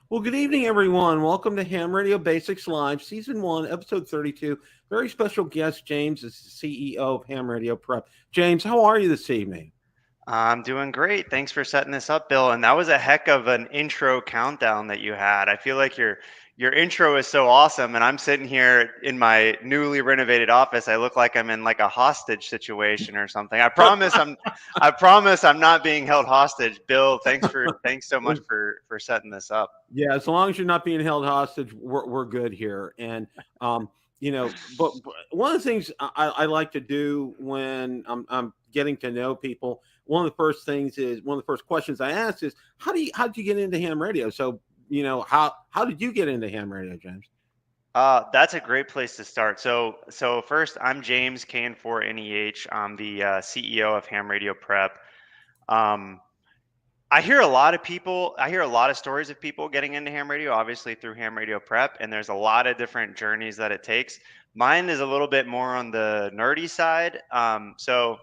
Well, good evening, everyone. Welcome to Ham Radio Basics Live, Season 1, Episode 32. Very special guest, James, is the CEO of Ham Radio Prep. James, how are you this evening? I'm doing great. Thanks for setting this up, Bill. And that was a heck of an intro countdown that you had. I feel like your intro is so awesome, and I'm sitting here in my newly renovated office. I look like I'm in like a hostage situation or something. I promise I'm not being held hostage. Bill, thanks so much for setting this up. Yeah, as long as you're not being held hostage, we're good here. And, but one of the things I like to do when I'm getting to know people, one of the first questions I ask is, how did you get into ham radio? So, how did you get into ham radio, James? That's a great place to start. So first, I'm James KN4NEH. I'm the CEO of Ham Radio Prep. Um, I hear a lot of stories of people getting into ham radio, obviously through Ham Radio Prep, and there's a lot of different journeys that it takes. Mine is a little bit more on the nerdy side. So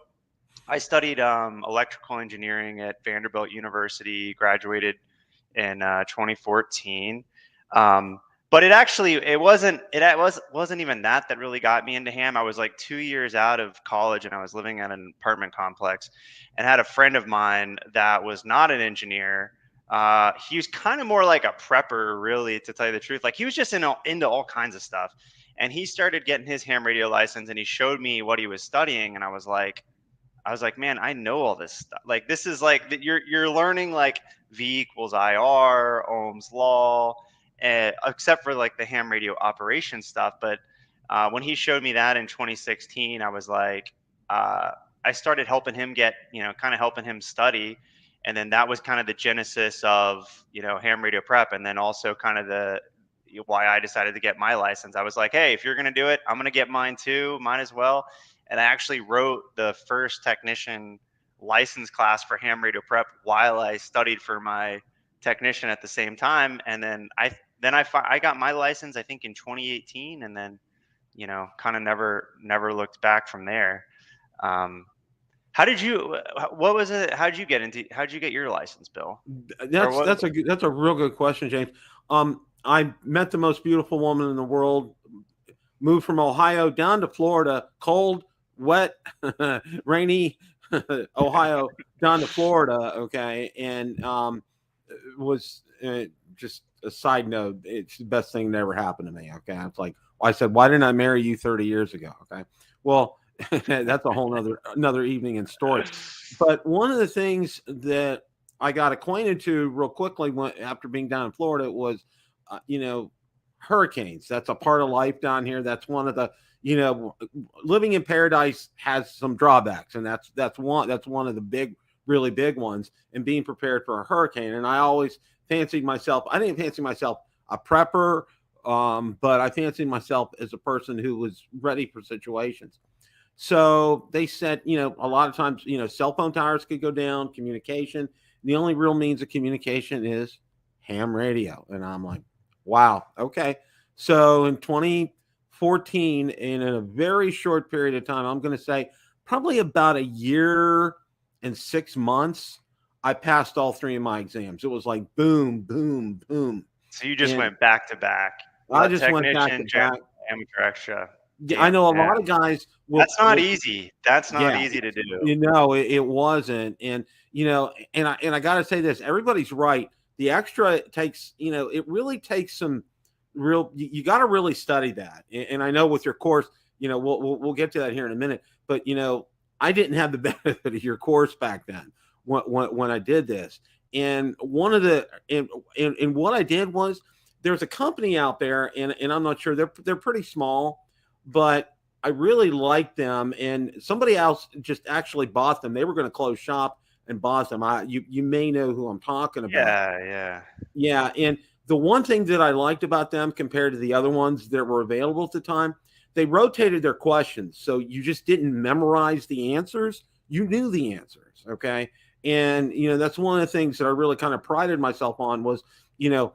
I studied electrical engineering at Vanderbilt University, graduated in 2014. But it wasn't even that wasn't really got me into ham. I was like 2 years out of college, and I was living at an apartment complex, and had a friend of mine that was not an engineer. He was kind of more like a prepper, really, to tell you the truth. Like, he was just into all kinds of stuff, and he started getting his ham radio license, and he showed me what he was studying, and I was like, man, I know all this stuff. Like, this is like you're learning like V equals IR, Ohm's law, except for like the ham radio operation stuff. But when he showed me that in 2016, I was like, I started helping him kind of helping him study. And then that was kind of the genesis of, ham radio prep. And then also kind of why I decided to get my license. I was like, hey, if you're going to do it, I'm going to get mine too. Might as well. And I actually wrote the first technician license class for ham radio prep while I studied for my technician at the same time. And then I got my license, I think, in 2018, and then, kind of never looked back from there. What was it? How'd you get your license, Bill? That's a real good question, James. I met the most beautiful woman in the world, moved from Ohio down to Florida, cold, wet, rainy Ohio down to Florida. Okay. And, was just a side note. It's the best thing that ever happened to me. Okay. It's like, I said, why didn't I marry you 30 years ago? Okay. Well, that's a whole another evening and story. But one of the things that I got acquainted to real quickly after being down in Florida was, hurricanes. That's a part of life down here. That's one of the, living in paradise has some drawbacks, and that's one of the really big ones, and being prepared for a hurricane. And I always fancied myself. I didn't fancy myself a prepper, but I fancied myself as a person who was ready for situations. So they said, a lot of times, cell phone towers could go down, communication. The only real means of communication is ham radio. And I'm like, wow, okay. So in 2014, in a very short period of time, I'm going to say probably about a year and 6 months, I passed all three of my exams. It was like boom, boom, boom. So you just went back to back. I just went back to back. Amateur extra. Yeah, I know a lot of guys. That's not easy. That's not easy to do. It wasn't. And, and I got to say this, everybody's right. The extra takes, it really takes some you got to really study that. And I know with your course, we'll get to that here in a minute, but, I didn't have the benefit of your course back then when I did this. And one of the, and what I did was, there's a company out there, and I'm not sure, they're pretty small, but I really liked them. And somebody else just actually bought them. They were going to close shop and bought them. You may know who I'm talking about. Yeah. Yeah. And The one thing that I liked about them compared to the other ones that were available at the time, they rotated their questions. So you just didn't memorize the answers, you knew the answers. Okay. And, that's one of the things that I really kind of prided myself on was, you know,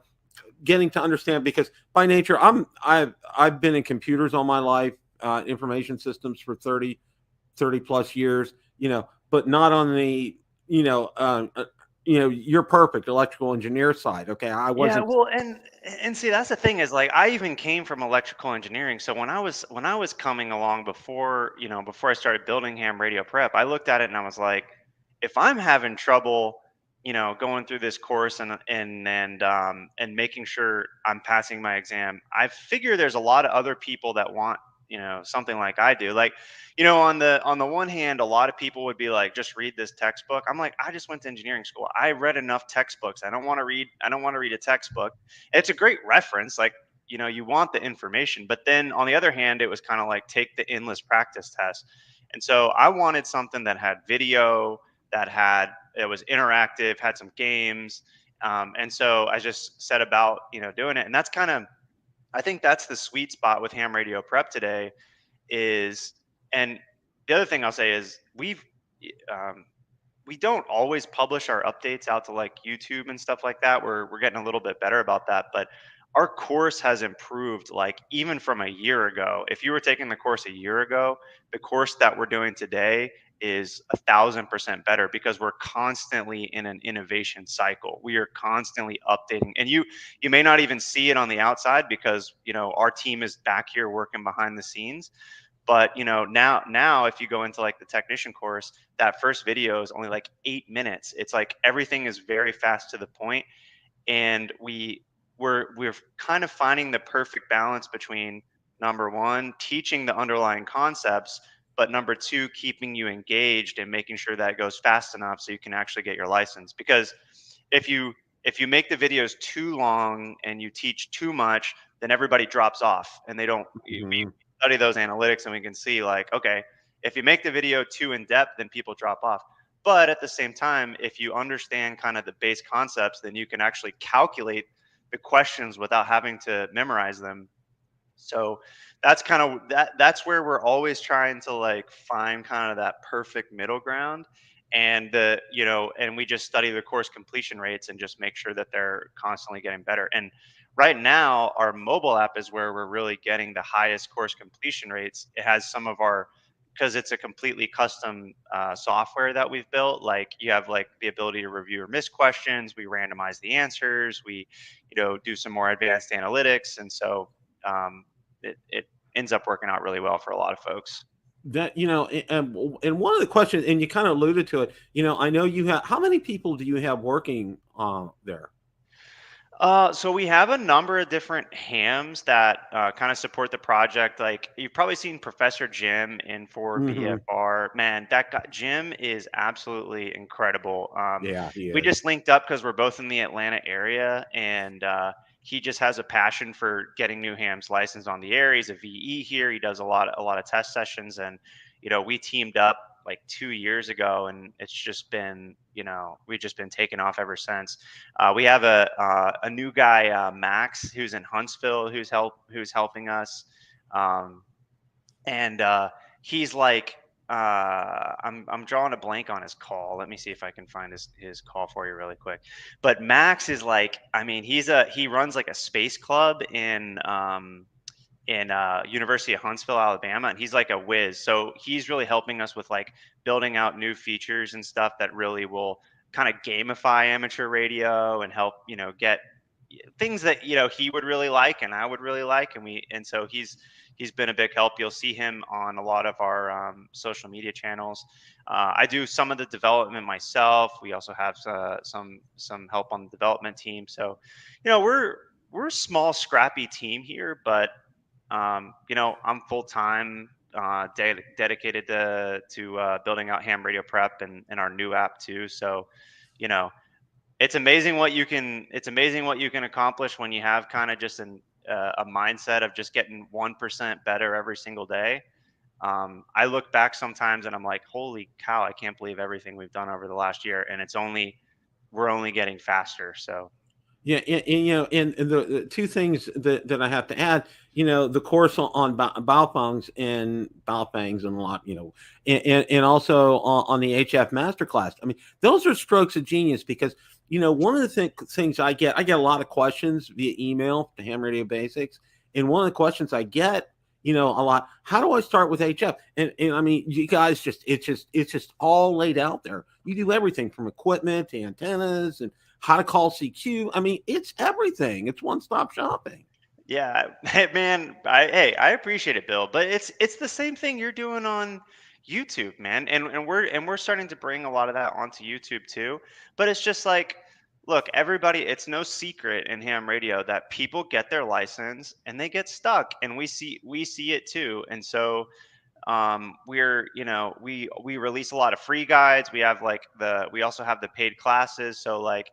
getting to understand because by nature, I've been in computers all my life, information systems for 30 plus years, but not on the, you know, you're perfect electrical engineer side. Okay. I Yeah, wasn't. well, and see, that's the thing is like I even came from electrical engineering. So when I was coming along before, before I started building ham radio prep, I looked at it and I was like, if I'm having trouble, going through this course and making sure I'm passing my exam, I figure there's a lot of other people that want, something like I do. Like, on the one hand, a lot of people would be like, just read this textbook. I'm like, I just went to engineering school. I read enough textbooks. I don't want to read a textbook. It's a great reference. Like, you want the information. But then on the other hand, it was kind of like take the endless practice test. And so I wanted something that had video, it was interactive, had some games. And so I just set about, doing it. And that's kind of, I think that's the sweet spot with ham radio prep today is, and the other thing I'll say is um, we don't always publish our updates out to like YouTube and stuff like that. We're getting a little bit better about that, but our course has improved like even from a year ago. If you were taking the course a year ago, the course that we're doing today is 1,000% better because we're constantly in an innovation cycle. We are constantly updating, and you may not even see it on the outside because our team is back here working behind the scenes. But now if you go into like the technician course, that first video is only like 8 minutes. It's like everything is very fast to the point, and we're kind of finding the perfect balance between number one, teaching the underlying concepts, but number two, keeping you engaged and making sure that it goes fast enough so you can actually get your license. Because if you if you make the videos too long and you teach too much, then everybody drops off and they don't. We Mhm. study those analytics and we can see like, okay, if you make the video too in depth, then people drop off. But at the same time, if you understand kind of the base concepts, then you can actually calculate the questions without having to memorize them. So that's where we're always trying to like find kind of that perfect middle ground. And we just study the course completion rates and just make sure that they're constantly getting better. And right now our mobile app is where we're really getting the highest course completion rates. It has some of our, because it's a completely custom software that we've built. Like you have like the ability to review or miss questions. We randomize the answers. We do some more advanced analytics. And so um, it ends up working out really well for a lot of folks. That and one of the questions, and you kind of alluded to it. I know you have. How many people do you have working there? So we have a number of different hams that kind of support the project. Like you've probably seen Professor Jim in for Hmm. BFR. Man, that guy Jim is absolutely incredible. Yeah, he We is. just linked up because we're both in the Atlanta area, and he just has a passion for getting new hams licensed on the air. He's a VE here. He does a lot of test sessions, and we teamed up like 2 years ago, and it's just been we've just been taking off ever since. We have a new guy, Max, who's in Huntsville, who's helping us, um, and he's like, I'm drawing a blank on his call. Let me see if I can find his call for you really quick. But Max is like, I mean, he runs like a space club in University of Huntsville, Alabama, and he's like a whiz. So he's really helping us with like building out new features and stuff that really will kind of gamify amateur radio and help get things that he would really like and I would really like, and so he's been a big help. You'll see him on a lot of our social media channels. I do some of the development myself. We also have some help on the development team. So we're a small scrappy team here, but I'm full time, dedicated to building out ham radio prep and our new app too. So, you know, it's amazing what you can accomplish when you have kind of just a mindset of just getting 1% better every single day. I look back sometimes and I'm like, holy cow, I can't believe everything we've done over the last year, and we're only getting faster. So. Yeah, and the two things that I have to add, the course on Baofangs and a lot, and also on the HF masterclass. I mean, those are strokes of genius because one of the things I get a lot of questions via email to Ham Radio Basics, and one of the questions I get, a lot, how do I start with HF? And I mean, you guys it's just all laid out there. You do everything from equipment to antennas and how to call CQ. I mean, it's everything. It's one stop shopping. Yeah, man. I appreciate it, Bill, but it's the same thing you're doing on YouTube, man. And we're starting to bring a lot of that onto YouTube too. But it's just like, look, everybody, it's no secret in ham radio that people get their license and they get stuck, and we see it too. And so we're we release a lot of free guides. We also have the paid classes, so like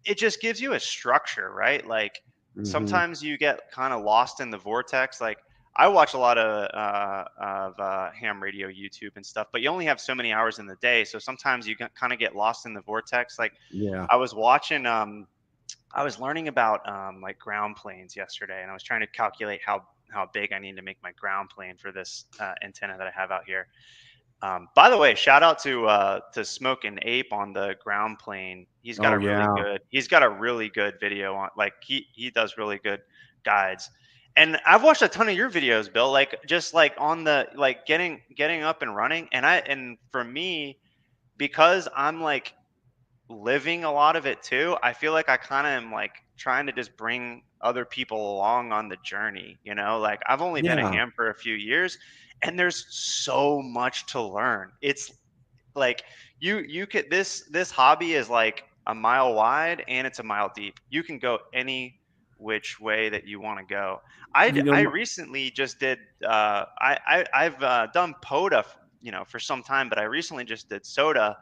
it just gives you a structure, right? Like Hmm. sometimes you get kind of lost in the vortex. Like I watch a lot of ham radio YouTube and stuff, but you only have so many hours in the day, so sometimes you kind of get lost in the vortex. Like Yeah. I was watching I was learning about like ground planes yesterday, and I was trying to calculate how big I need to make my ground plane for this antenna that I have out here. By the way, shout out to Smoke and Ape on the ground plane. He's got Oh a really yeah. good he's got a really good video on, like he does really good guides. And I've watched a ton of your videos, Bill, like just like on the like getting up and running. And for me, because I'm like living a lot of it too, I feel like I kind of am like trying to just bring other people along on the journey, Like I've only been a Yeah. ham for a few years, and there's so much to learn. It's like you could this hobby is like a mile wide and it's a mile deep. You can go any which way that you want to go. You I know. recently just did I've done POTA, for some time, but I recently just did SOTA,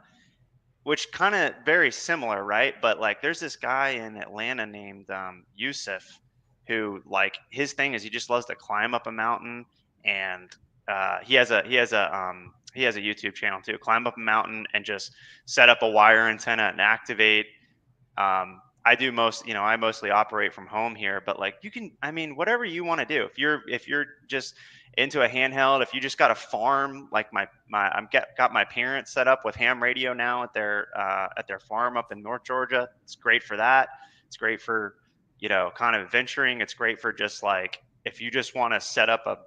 which kind of very similar, right? But like, there's this guy in Atlanta named Yusuf, who like his thing is he just loves to climb up a mountain, and he has a YouTube channel too. Climb up a mountain and just set up a wire antenna and activate. I mostly operate from home here, but like I mean, whatever you want to do. If you're just into a handheld, if you just got a farm, like got my parents set up with ham radio now at their farm up in North Georgia. It's great for that. It's great for, kind of venturing. It's great for just like if you just want to set up a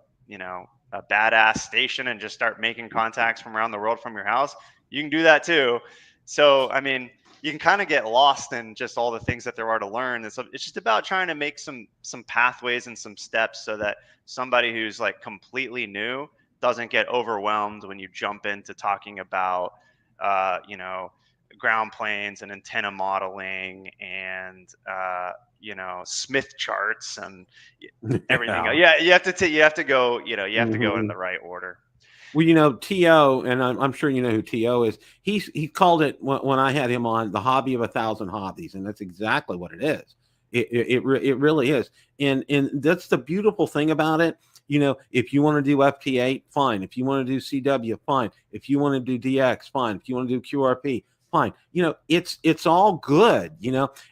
badass station and just start making contacts from around the world from your house, you can do that too. So, I mean, you can kind of get lost in just all the things that there are to learn. And so it's just about trying to make some pathways and some steps so that somebody who's like completely new doesn't get overwhelmed when you jump into talking about uh, you know ground planes and antenna modeling and Smith charts and everything. Yeah. Yeah, you have to go in Hmm. the right order. Well, To, and I'm sure you know who To is. He called it when I had him on the hobby of a thousand hobbies, and that's exactly what it is. It really is, and that's the beautiful thing about it. If you want to do FT8, fine. If you want to do CW, fine. If you want to do DX, fine. If you want to do QRP, fine. It's all good.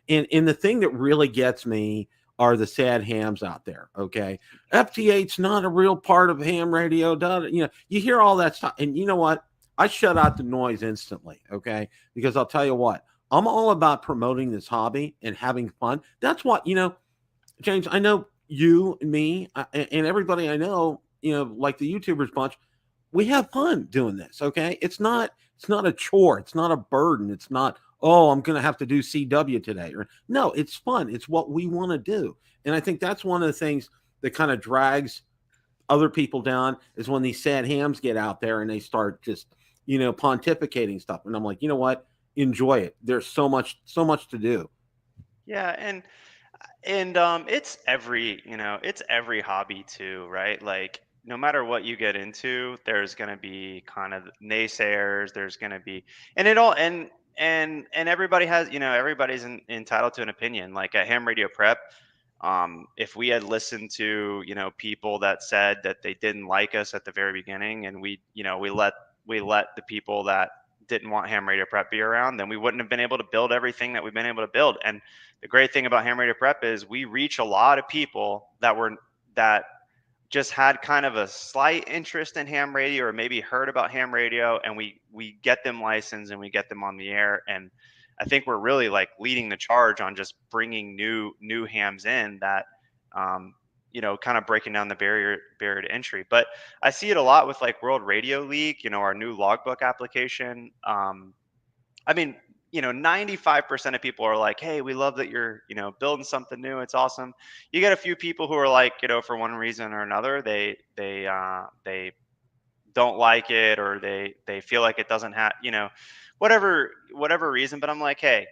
And the thing that really gets me are the sad hams out there. Okay, FT8's not a real part of ham radio. You hear all that stuff, and you know what? I shut out the noise instantly. Okay, because I'll tell you what, I'm all about promoting this hobby and having fun. That's what James. I know you and me and everybody I know. Like the YouTubers bunch, we have fun doing this. Okay, it's not a chore. It's not a burden. It's not, oh, I'm going to have to do CW today. Or no, it's fun. It's what we want to do. And I think that's one of the things that kind of drags other people down is when these sad hams get out there and they start just, pontificating stuff. And I'm like, you know what? Enjoy it. There's so much to do. Yeah, it's every hobby too, right? Like no matter what you get into, there's going to be kind of naysayers. There's going to be, and it all and everybody has, everybody's entitled to an opinion. Like at Ham Radio Prep, if we had listened to people that said that they didn't like us at the very beginning, and we let the people that didn't want Ham Radio Prep be around, then we wouldn't have been able to build everything that we've been able to build. And the great thing about Ham Radio Prep is we reach a lot of people that just had kind of a slight interest in ham radio, or maybe heard about ham radio, and we get them licensed and we get them on the air. And I think we're really like leading the charge on just bringing new hams in that, kind of breaking down the barrier to entry. But I see it a lot with like World Radio League, our new logbook application. I mean, 95% of people are like, hey, we love that you're, building something new. It's awesome. You get a few people who are like, for one reason or another, they don't like it, or they feel like it doesn't have, whatever reason. But I'm like, hey,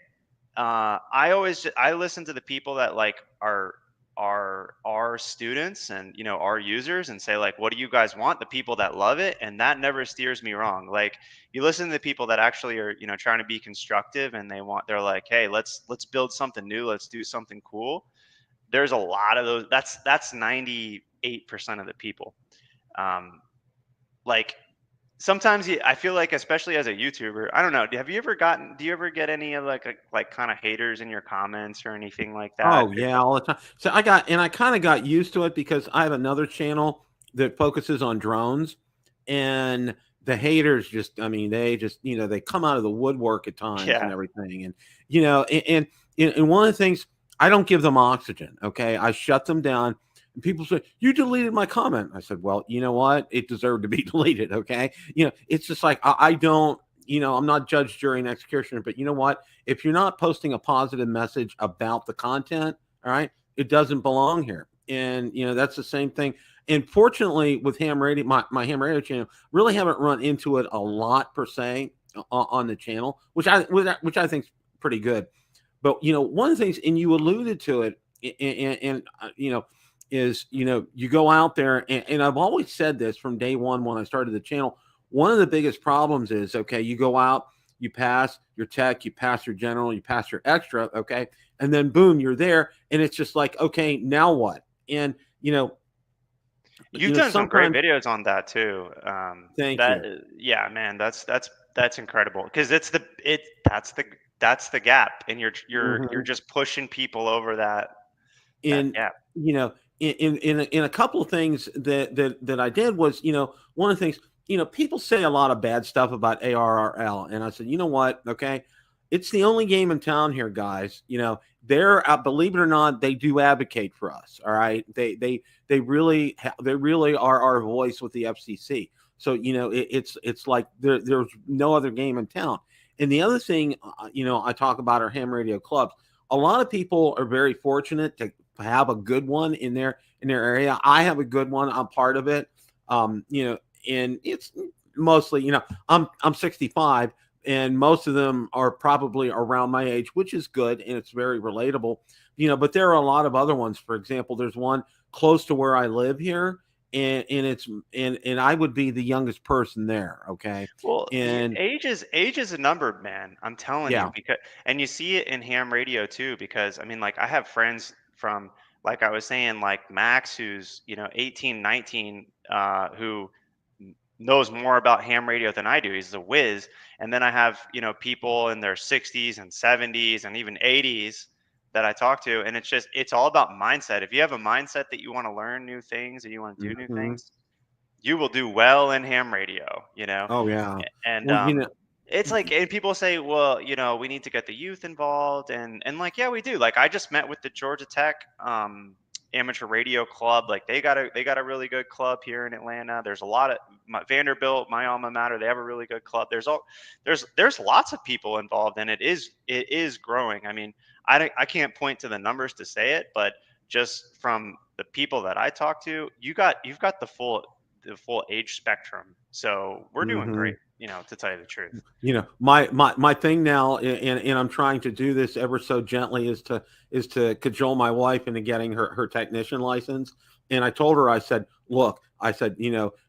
I listen to the people that like are our students and our users, and say like, what do you guys want? The people that love it, and that never steers me wrong. Like, you listen to the people that actually are trying to be constructive, and they're like, hey, let's build something new, let's do something cool. There's a lot of those. That's 98% of the people. Like, sometimes I feel like, especially as a YouTuber, I don't know, do you ever get any of like kind of haters in your comments or anything like that? Oh yeah, all the time. So I kind of got used to it because I have another channel that focuses on drones, and the haters just, I mean, they just, they come out of the woodwork at times and Yeah. everything. And, and one of the things, I don't give them oxygen. Okay. I shut them down. And people say, you deleted my comment. I said, well, you know what? It deserved to be deleted. Okay. It's just like, I don't, I'm not judge, jury, and executioner, but you know what? If you're not posting a positive message about the content, all right, it doesn't belong here. And, that's the same thing. And fortunately, with ham radio, my ham radio channel, really haven't run into it a lot per se on the channel, which I think is pretty good. But, one of the things, and you alluded to it, and is, you go out there, and I've always said this from day one when I started the channel. One of the biggest problems is, okay, you go out, you pass your tech, you pass your general, you pass your extra, okay, and then boom, you're there, and it's just like, okay, now what? And you've done some great videos on that too. Thank you. Yeah, man, that's incredible, because that's the gap, and you're just pushing people over that gap. In a couple of things that I did was, one of the things, people say a lot of bad stuff about ARRL, and I said, you know what? Okay, it's the only game in town here, guys. They're believe it or not, they do advocate for us. All right, they really are our voice with the FCC. So it's like there's no other game in town. And the other thing, I talk about our ham radio clubs. A lot of people are very fortunate to have a good one in their area. I have a good one. I'm part of it. And it's mostly, I'm 65, and most of them are probably around my age, which is good, and it's very relatable. But there are a lot of other ones. For example, there's one close to where I live here, and it's and I would be the youngest person there. Okay. Well, And age is a number, man. I'm telling yeah. you, because and you see it in ham radio too. Because I mean, like, I have friends from, like I was saying, like Max, who's 18, 19, who knows more about ham radio than I do. He's a whiz. And then I have people in their 60s and 70s and even 80s that I talk to, and it's all about mindset. If you have a mindset that you want to learn new things and you want to do new things, you will do well in ham radio. Oh yeah. And Well, it's like, and people say, well, we need to get the youth involved, and like, yeah, we do. Like, I just met with the Georgia Tech amateur radio club. Like, they got a really good club here in Atlanta. There's a lot of Vanderbilt, my alma mater, they have a really good club. There's lots of people involved, and it is growing. I mean, I can't point to the numbers to say it, but just from the people that I talk to, you've got the full age spectrum. So we're doing great, to tell you the truth. My thing now, and I'm trying to do this ever so gently, is to cajole my wife into getting her technician license. And I told her, I said, look,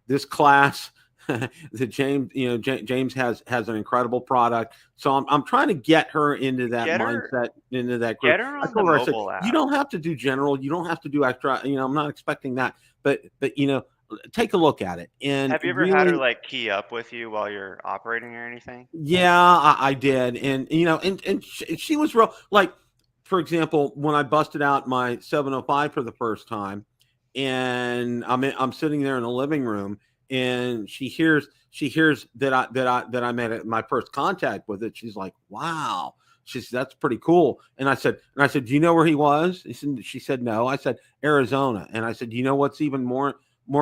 this class that James has an incredible product. So I'm trying to get her into that mindset, into that group. Get her on the mobile app. You don't have to do general. You don't have to do extra. I'm not expecting that. But take a look at it. And Have you ever had her really, like key up with you while you're operating or anything? yeah, I did. And, and she was real, like, for example, when I busted out my 705 for the first time, and I'm sitting there in the living room, and she hears that I made my first contact with it. She's like, wow. That's pretty cool. And I said, do you know where he was? She said, no. I said, Arizona. And I said, you know what's even more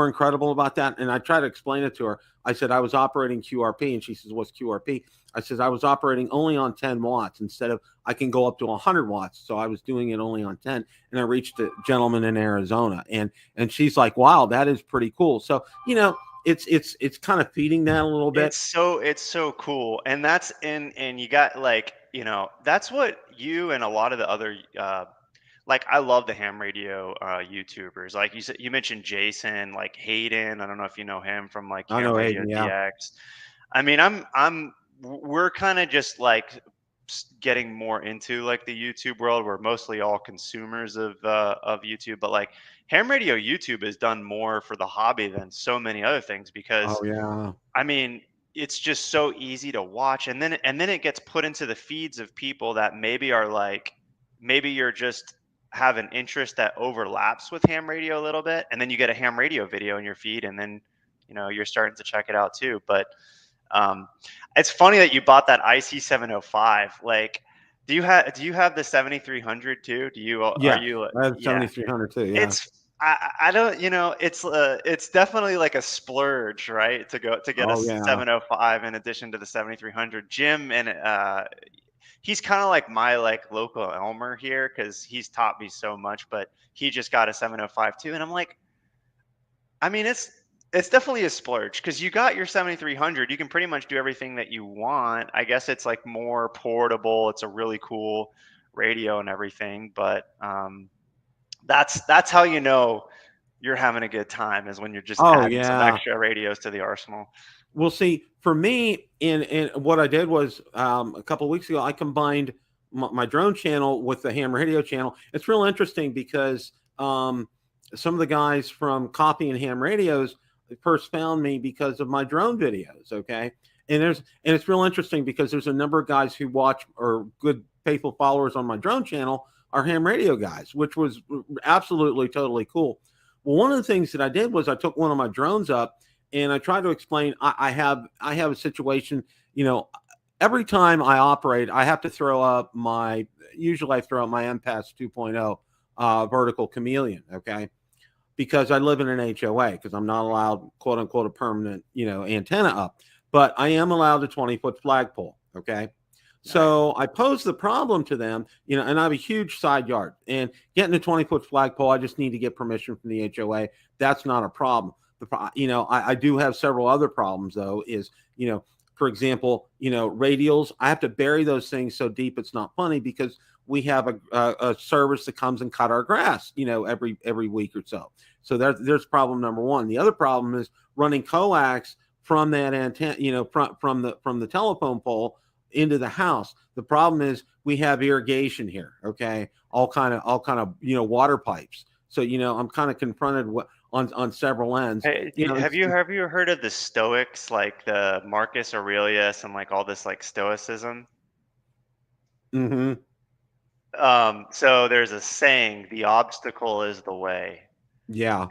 incredible about that? And I tried to explain it to her. I said I was operating QRP, and she says, what's QRP? I said I was operating only on 10 watts instead of I can go up to 100 watts. So I was doing it only on 10, and I reached a gentleman in Arizona, and she's like, wow, that is pretty cool. So it's kind of feeding that a little bit. It's so cool, and and you got like, that's what you and a lot of the other like, I love the ham radio YouTubers. Like you said, you mentioned Jason, like Hayden. I don't know if you know him from like I Ham know Radio Aiden, yeah. DX. I mean, we're kind of just like getting more into like the YouTube world. We're mostly all consumers of YouTube, but like ham radio YouTube has done more for the hobby than so many other things because Oh yeah. I mean, it's just so easy to watch, and then it gets put into the feeds of people that maybe are like, maybe you're just have an interest that overlaps with ham radio a little bit, and then you get a ham radio video in your feed, and then you're starting to check it out too. But um, it's funny that you bought that IC 705. Like, do you have the 7300 too? Are Yeah, you I have yeah? 7300 too. Yeah. It's I don't, it's definitely like a splurge, right? To get a Oh yeah. 705 in addition to the 7300. Jim, and he's kind of like my like local Elmer here because he's taught me so much, but he just got a 705 too, and I'm like, I mean, it's definitely a splurge because you got your 7300. You can pretty much do everything that you want. I guess it's like more portable. It's a really cool radio and everything, but that's how you're having a good time, is when you're just Oh adding some yeah. extra radios to the arsenal. Well, see, for me, in what I did was, a couple of weeks ago, I combined my drone channel with the ham radio channel. It's real interesting because, some of the guys from Coffee and Ham Radios first found me because of my drone videos. Okay, and it's real interesting because there's a number of guys who watch, or good faithful followers on my drone channel, are ham radio guys, which was absolutely totally cool. Well, one of the things that I did was I took one of my drones up, and I try to explain. I have a situation. Every time I operate, I have to throw up my. Usually, I throw up my MPass 2.0 vertical chameleon. Okay, because I live in an HOA, because I'm not allowed, quote unquote, a permanent antenna up, but I am allowed a 20-foot flagpole. Okay. Right. So I posed the problem to them, and I have a huge side yard, and getting a 20-foot flagpole, I just need to get permission from the HOA. That's not a problem. I do have several other problems though. For example, radials. I have to bury those things so deep it's not funny, because we have a service that comes and cut our grass, every week or so. So there's problem number one. The other problem is running coax from that antenna, from the telephone pole into the house. The problem is we have irrigation here. Okay, all kind of water pipes. So I'm kind of confronted on several ends. Hey, have you heard of the Stoics, like the Marcus Aurelius and like all this like Stoicism? Mm-hmm. So there's a saying, the obstacle is the way. Yeah.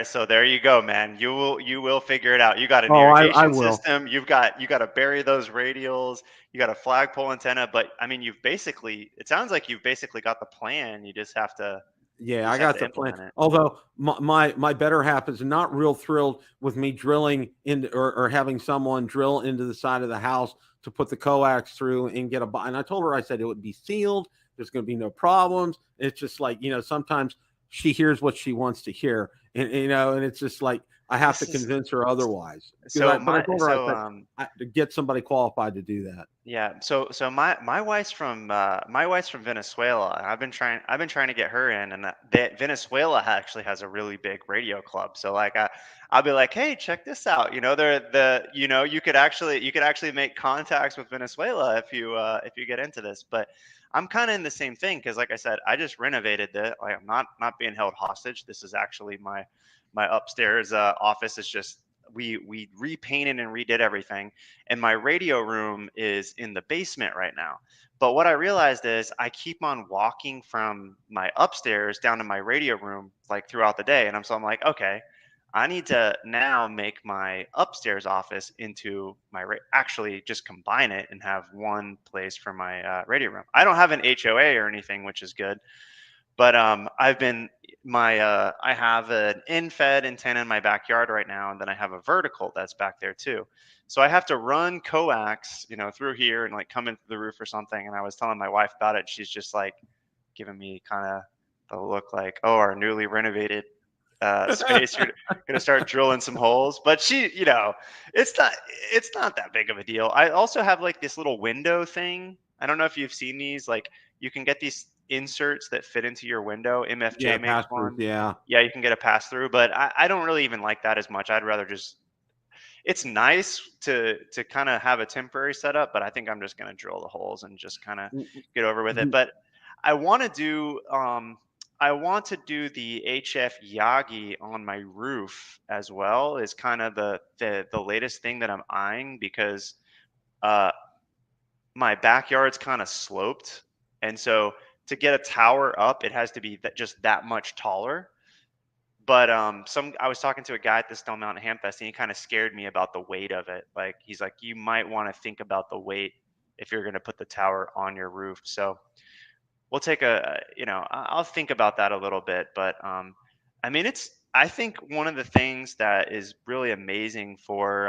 So there you go, man. You will figure it out. You got an Oh, I irrigation will. system. You got to bury those radials. You got a flagpole antenna. But I mean, it sounds like you've basically got the plan. You just have to Yeah, you I just have got to the plan. implement it. Although my better half is not real thrilled with me drilling in, or having someone drill into the side of the house to put the coax through and get and I told her, I said it would be sealed. There's going to be no problems. It's just like, sometimes she hears what she wants to hear, and it's just like I have to This is convince her otherwise. so But I my told her, I so said, to get somebody qualified to do that. Yeah, so my wife's from Venezuela, and I've been trying to get her in, and Venezuela actually has a really big radio club. So like I'll be like, hey, check this out. They're you could actually make contacts with Venezuela if you get into this. But I'm kind of in the same thing because, like I said, I just renovated it. Like, I'm not being held hostage. This is actually my my upstairs office is just we repainted and redid everything, and my radio room is in the basement right now. But what I realized is I keep on walking from my upstairs down to my radio room like throughout the day, and I'm like, okay, I need to now make my upstairs office into my actually just combine it and have one place for my radio room. I don't have an HOA or anything, which is good. But I've been I have an in-fed antenna in my backyard right now, and then I have a vertical that's back there too. So I have to run coax, through here and like come into the roof or something. And I was telling my wife about it. She's just like giving me kind of the look like, oh, our newly renovated space, you're gonna start drilling some holes. But she, it's not it's not that big of a deal. I also have like this little window thing. I don't know if you've seen these. Like you can get these inserts that fit into your window. Yeah, MFJ makes pastors. one. Yeah. Yeah, you can get a pass through, but I don't really even like that as much. I'd rather just it's nice to kind of have a temporary setup, but I think I'm just gonna drill the holes and just kind of get over with it. But I want to do the HF Yagi on my roof as well. Is kind of the latest thing that I'm eyeing because uh, my backyard's kind of sloped, and so to get a tower up, it has to be just that much taller. But I was talking to a guy at the Stone Mountain Hamfest, and he kind of scared me about the weight of it. Like he's like, you might want to think about the weight if you're going to put the tower on your roof. So we'll take I'll think about that a little bit. But I mean, I think one of the things that is really amazing for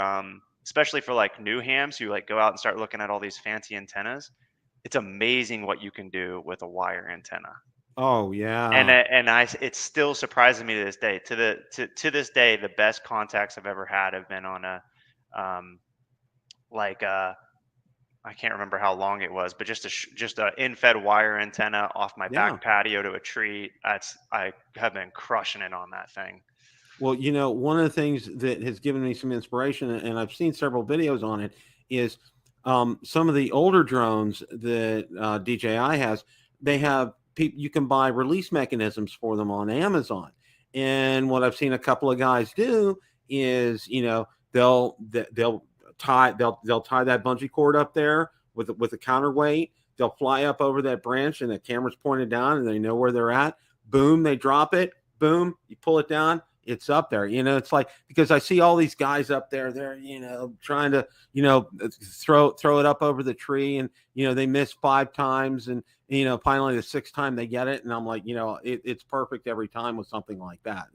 especially for like new hams who like go out and start looking at all these fancy antennas. It's amazing what you can do with a wire antenna. Oh And yeah. it still surprises me to this day. To this day, the best contacts I've ever had have been on a, like I can't remember how long it was, but just a in-fed wire antenna off my Yeah. back patio to a tree. I have been crushing it on that thing. Well, one of the things that has given me some inspiration, and I've seen several videos on it, is some of the older drones that DJI has. They have people you can buy release mechanisms for them on Amazon. And what I've seen a couple of guys do is, they'll tie that bungee cord up there with a counterweight. They'll fly up over that branch, and the camera's pointed down, and they know where they're at. Boom, they drop it. Boom, you pull it down, it's up there. It's like, because I see all these guys up there, they're, trying to, throw it up over the tree, and, they miss 5 times, and, finally the 6th time they get it. And I'm like, it's perfect every time with something like that.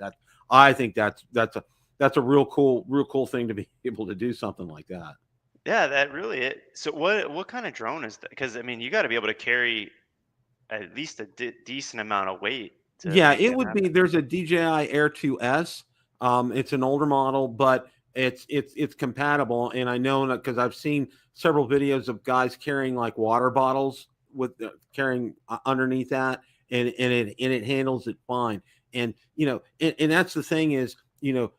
I think that's a real cool thing to be able to do something like that. Yeah, that really it. So what kind of drone is that? Because I mean, you got to be able to carry at least a decent amount of weight to Yeah, make it it would be. happen. There's a DJI Air 2S. It's an older model, but it's compatible. And I know because I've seen several videos of guys carrying like water bottles with carrying underneath that, and it handles it fine. And and that's the thing is, you're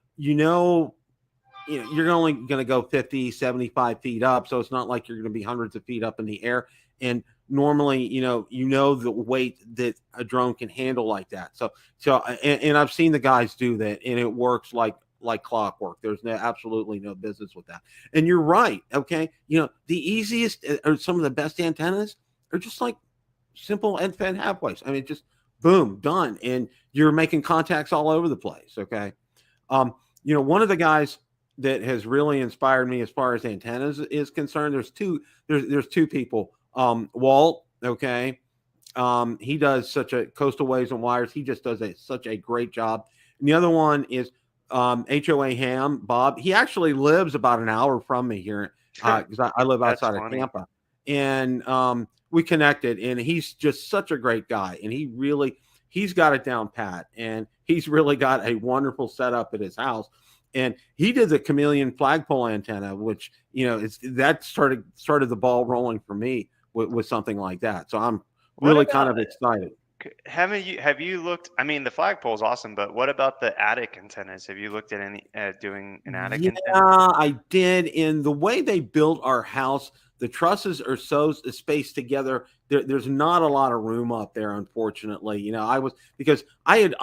only going to go 50, 75 feet up. So it's not like you're going to be hundreds of feet up in the air. And normally, the weight that a drone can handle like that. And I've seen the guys do that, and it works like clockwork. There's absolutely no business with that. And you're right. Okay. The easiest or some of the best antennas are just like simple end fed halfways. I mean, just boom, done. And you're making contacts all over the place. Okay. One of the guys that has really inspired me as far as antennas is concerned, there's two people. Walt, okay. He does such a Coastal Waves and Wires. He just does such a great job. And the other one is HOA Ham, Bob. He actually lives about an hour from me here because I live outside of Tampa. And we connected, and he's just such a great guy. And he's got it down pat, and he's really got a wonderful setup at his house. And he did the chameleon flagpole antenna, which, that started the ball rolling for me with something like that. So I'm really kind of excited. Have you looked? I mean, the flagpole is awesome, but what about the attic antennas? Have you looked at doing an attic antenna? Yeah, I did. In the way they built our house, The trusses are so spaced together. There's not a lot of room up there, unfortunately. Because I had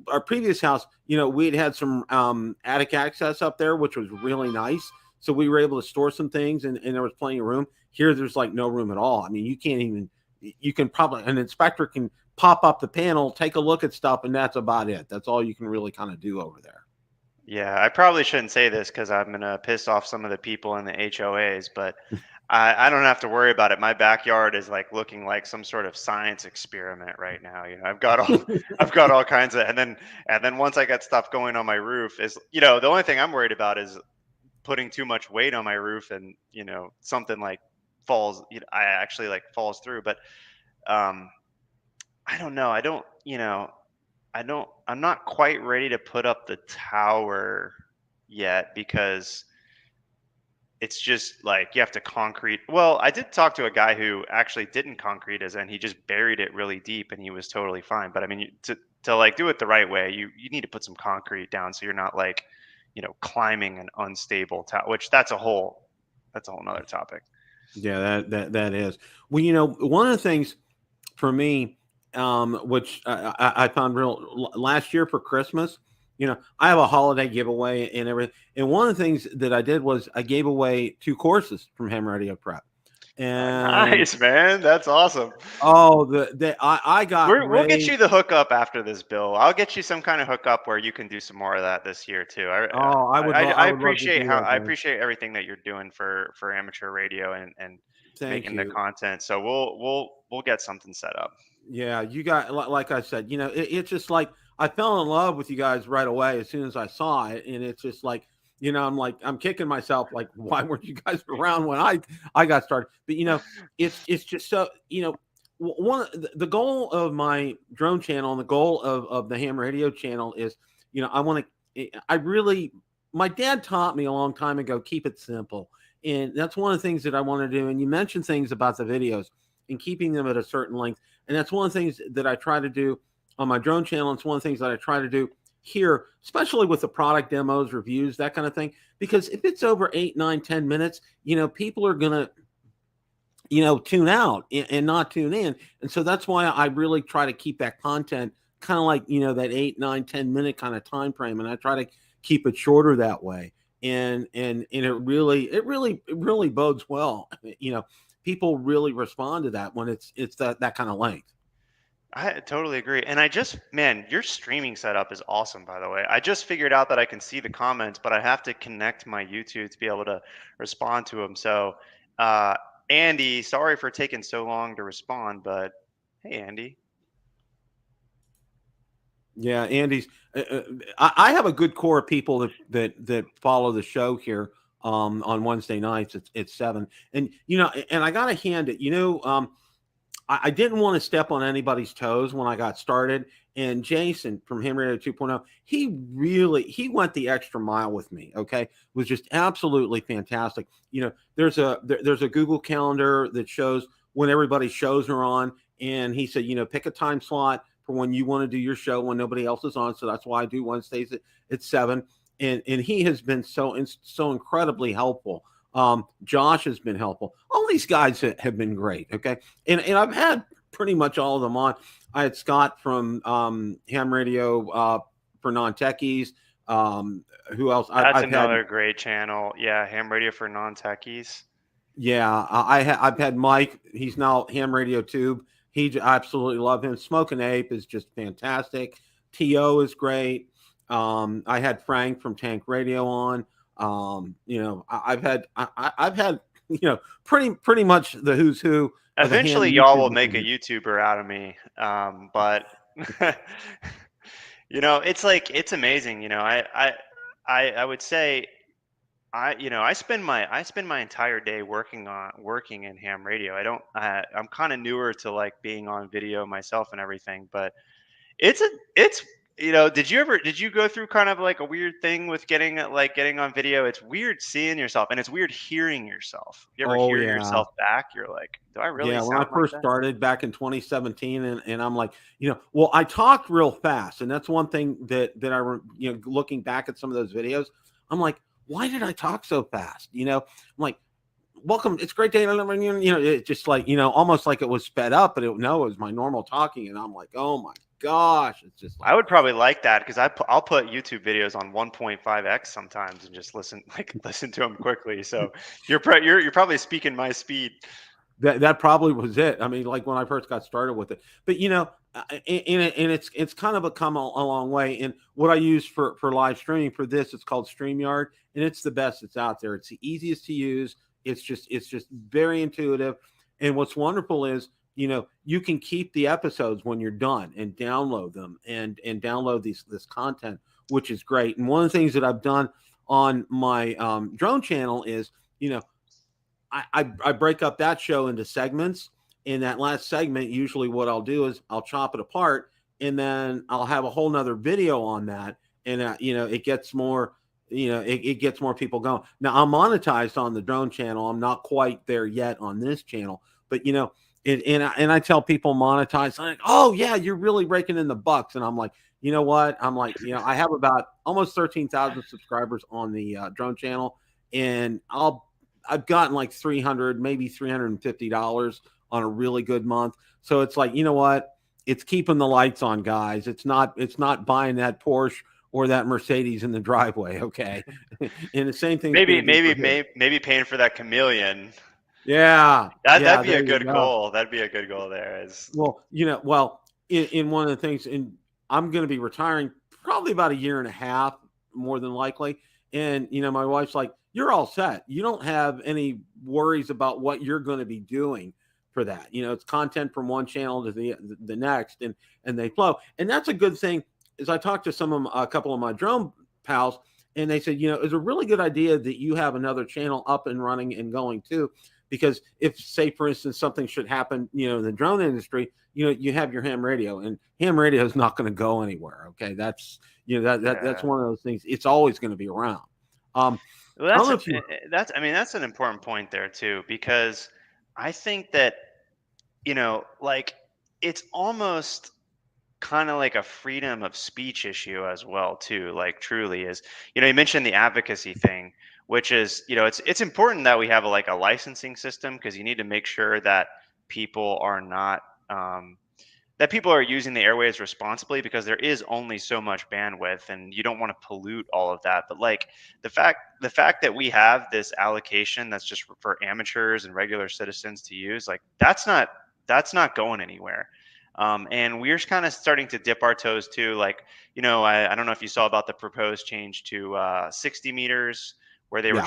our previous house, we had some attic access up there, which was really nice. So we were able to store some things, and there was plenty of room. Here, there's like no room at all. I mean, you can probably, an inspector can pop up the panel, take a look at stuff, and that's about it. That's all you can really kind of do over there. Yeah, I probably shouldn't say this because I'm gonna piss off some of the people in the HOAs, but I don't have to worry about it. My backyard is like looking like some sort of science experiment right now. I've got all I've got all kinds of, and then once I get stuff going on my roof is, the only thing I'm worried about is putting too much weight on my roof and something like falls. I actually like falls through, but um, I don't know. I'm not quite ready to put up the tower yet because it's just like you have to concrete. Well, I did talk to a guy who actually didn't concrete his end. He just buried it really deep and he was totally fine. But I mean, to like do it the right way, you need to put some concrete down so you're not like, climbing an unstable tower, which that's a whole nother topic. Yeah, that is. Well, one of the things for me, which I found real last year for Christmas, I have a holiday giveaway and everything. And one of the things that I did was I gave away 2 courses from Ham Radio Prep. And Nice, man. That's awesome. I got We'll get you the hookup after this, Bill. I'll get you some kind of hookup where you can do some more of that this year too. I appreciate I appreciate everything that you're doing for amateur radio and making the content. So we'll get something set up. Yeah, you got, like I said, it's just like I fell in love with you guys right away as soon as I saw it, and it's just like, I'm kicking myself, like, why weren't you guys around when I got started? But it's just so, one the goal of my drone channel and the goal of the Ham Radio channel is, my dad taught me a long time ago, keep it simple, and that's one of the things that I want to do. And you mentioned things about the videos and keeping them at a certain length, and that's one of the things that I try to do on my drone channel. It's one of the things that I try to do here, especially with the product demos, reviews, that kind of thing. Because if it's over 8, 9, 10 minutes, people are gonna, tune out and not tune in. And so that's why I really try to keep that content kind of like, that 8, 9, 10 minute kind of time frame. And I try to keep it shorter that way. And it really bodes well. People really respond to that when it's that kind of length. I totally agree. And man, your streaming setup is awesome, by the way. I just figured out that I can see the comments, but I have to connect my YouTube to be able to respond to them. So, Andy, sorry for taking so long to respond, but hey, Andy. Yeah, Andy's. I have a good core of people that follow the show here on Wednesday nights. It's 7, and and I gotta hand it. I didn't want to step on anybody's toes when I got started. And Jason from Ham Radio 2.0, he went the extra mile with me. Okay. It was just absolutely fantastic. There's a Google Calendar that shows when everybody's shows are on. And he said, pick a time slot for when you want to do your show when nobody else is on. So that's why I do Wednesdays at 7. And he has been so incredibly helpful. Josh has been helpful. All these guys have been great. Okay. And I've had pretty much all of them on. I had Scott from Ham Radio for Non-Techies. Who else? That's another great channel. Yeah. Ham Radio for Non-Techies. Yeah. I've had Mike. He's now Ham Radio Tube. I absolutely love him. Smoking Ape is just fantastic. T.O. is great. I had Frank from Tank Radio on. I've had pretty much the who's who. Eventually y'all will make a YouTuber out of me. But it's amazing. I would say I spend my entire day working in ham radio. I'm kind of newer to like being on video myself and everything, but it's did you go through kind of like a weird thing with getting on video? It's weird seeing yourself and it's weird hearing yourself. You ever hear yourself back? You're like, do I really sound when I first started back in 2017 and I'm like, I talked real fast. And that's one thing that I, looking back at some of those videos, I'm like, why did I talk so fast? I'm like, welcome. It's great day. It just like, almost like it was sped up, but it was my normal talking. And I'm like, oh my gosh. It's just like, I would probably like that because I'll put YouTube videos on 1.5x sometimes and just listen to them quickly. So you're probably speaking my speed. that probably was it. I mean, like when I first got started with it, but it's kind of come a long way. And what I use for live streaming for this, it's called StreamYard, and it's the best that's out there. It's the easiest to use. It's just very intuitive. And what's wonderful is, you can keep the episodes when you're done and download them and download this content, which is great. And one of the things that I've done on my drone channel is, I break up that show into segments. In that last segment, usually what I'll do is I'll chop it apart, and then I'll have a whole nother video on that. And, it gets more, it gets more people going. Now, I'm monetized on the drone channel. I'm not quite there yet on this channel, but, and I tell people monetize, I'm like, oh yeah, you're really raking in the bucks. And I'm like, you know what? I'm like, I have about almost 13,000 subscribers on the drone channel, and I've gotten like $300, maybe $350 on a really good month. So it's like, you know what? It's keeping the lights on, guys. It's not buying that Porsche or that Mercedes in the driveway. Okay. And the same thing. Maybe paying for that chameleon. Yeah. That'd be a good goal. That'd be a good goal there. In one of the things, and I'm going to be retiring probably about a year and a half, more than likely. And, my wife's like, you're all set. You don't have any worries about what you're going to be doing for that. It's content from one channel to the next, and they flow. And that's a good thing. As I talked to a couple of my drone pals, and they said, it's a really good idea that you have another channel up and running and going too, because if, say, for instance, something should happen, in the drone industry, you have your ham radio, and ham radio is not going to go anywhere. Okay. That's, that's one of those things. It's always going to be around. Well, that's an important point there too, because I think that, like it's almost kind of like a freedom of speech issue as well too. Like truly is, you mentioned the advocacy thing, which is, it's important that we have a licensing system, because you need to make sure that people are not, that people are using the airwaves responsibly, because there is only so much bandwidth and you don't want to pollute all of that. But like the fact that we have this allocation that's just for amateurs and regular citizens to use, like that's not going anywhere. And we're kind of starting to dip our toes too. Like, I don't know if you saw about the proposed change to 60 meters, where they were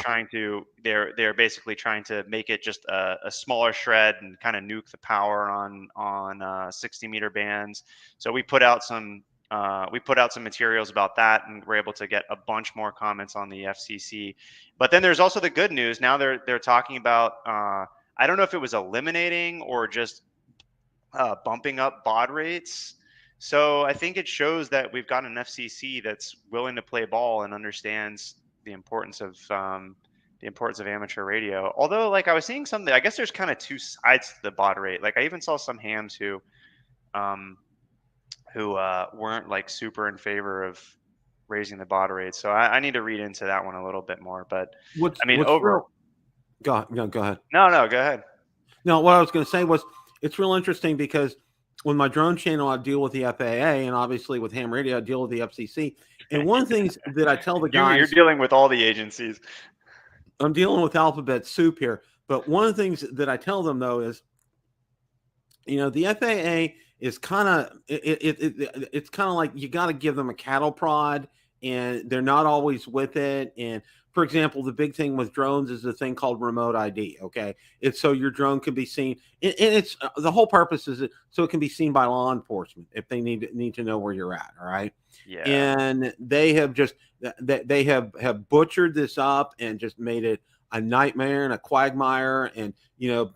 they're basically trying to make it just a smaller shred and kind of nuke the power on 60 meter bands. So we put out some materials about that, and we're able to get a bunch more comments on the FCC. But then there's also the good news. Now they're talking about, I don't know if it was eliminating or just bumping up baud rates. So I think it shows that we've got an FCC that's willing to play ball and understands the importance of amateur radio. Although, like I was seeing something, I guess there's kind of two sides to the baud rate. Like I even saw some hams who weren't like super in favor of raising the baud rate. So I need to read into that one a little bit more. But Go ahead. No, go ahead. No, what I was going to say was, it's real interesting because with my drone channel, I deal with the FAA, and obviously with ham radio, I deal with the FCC. And one of the things that I tell the guys, you're dealing with all the agencies. I'm dealing with alphabet soup here. But one of the things that I tell them though is, the FAA is kind of it's kind of like you got to give them a cattle prod, and they're not always with it. And for example, the big thing with drones is a thing called remote ID. Okay, it's so your drone can be seen, and it's the whole purpose is so it can be seen by law enforcement if they need to know where you're at. All right. Yeah. And they have have butchered this up and just made it a nightmare and a quagmire, and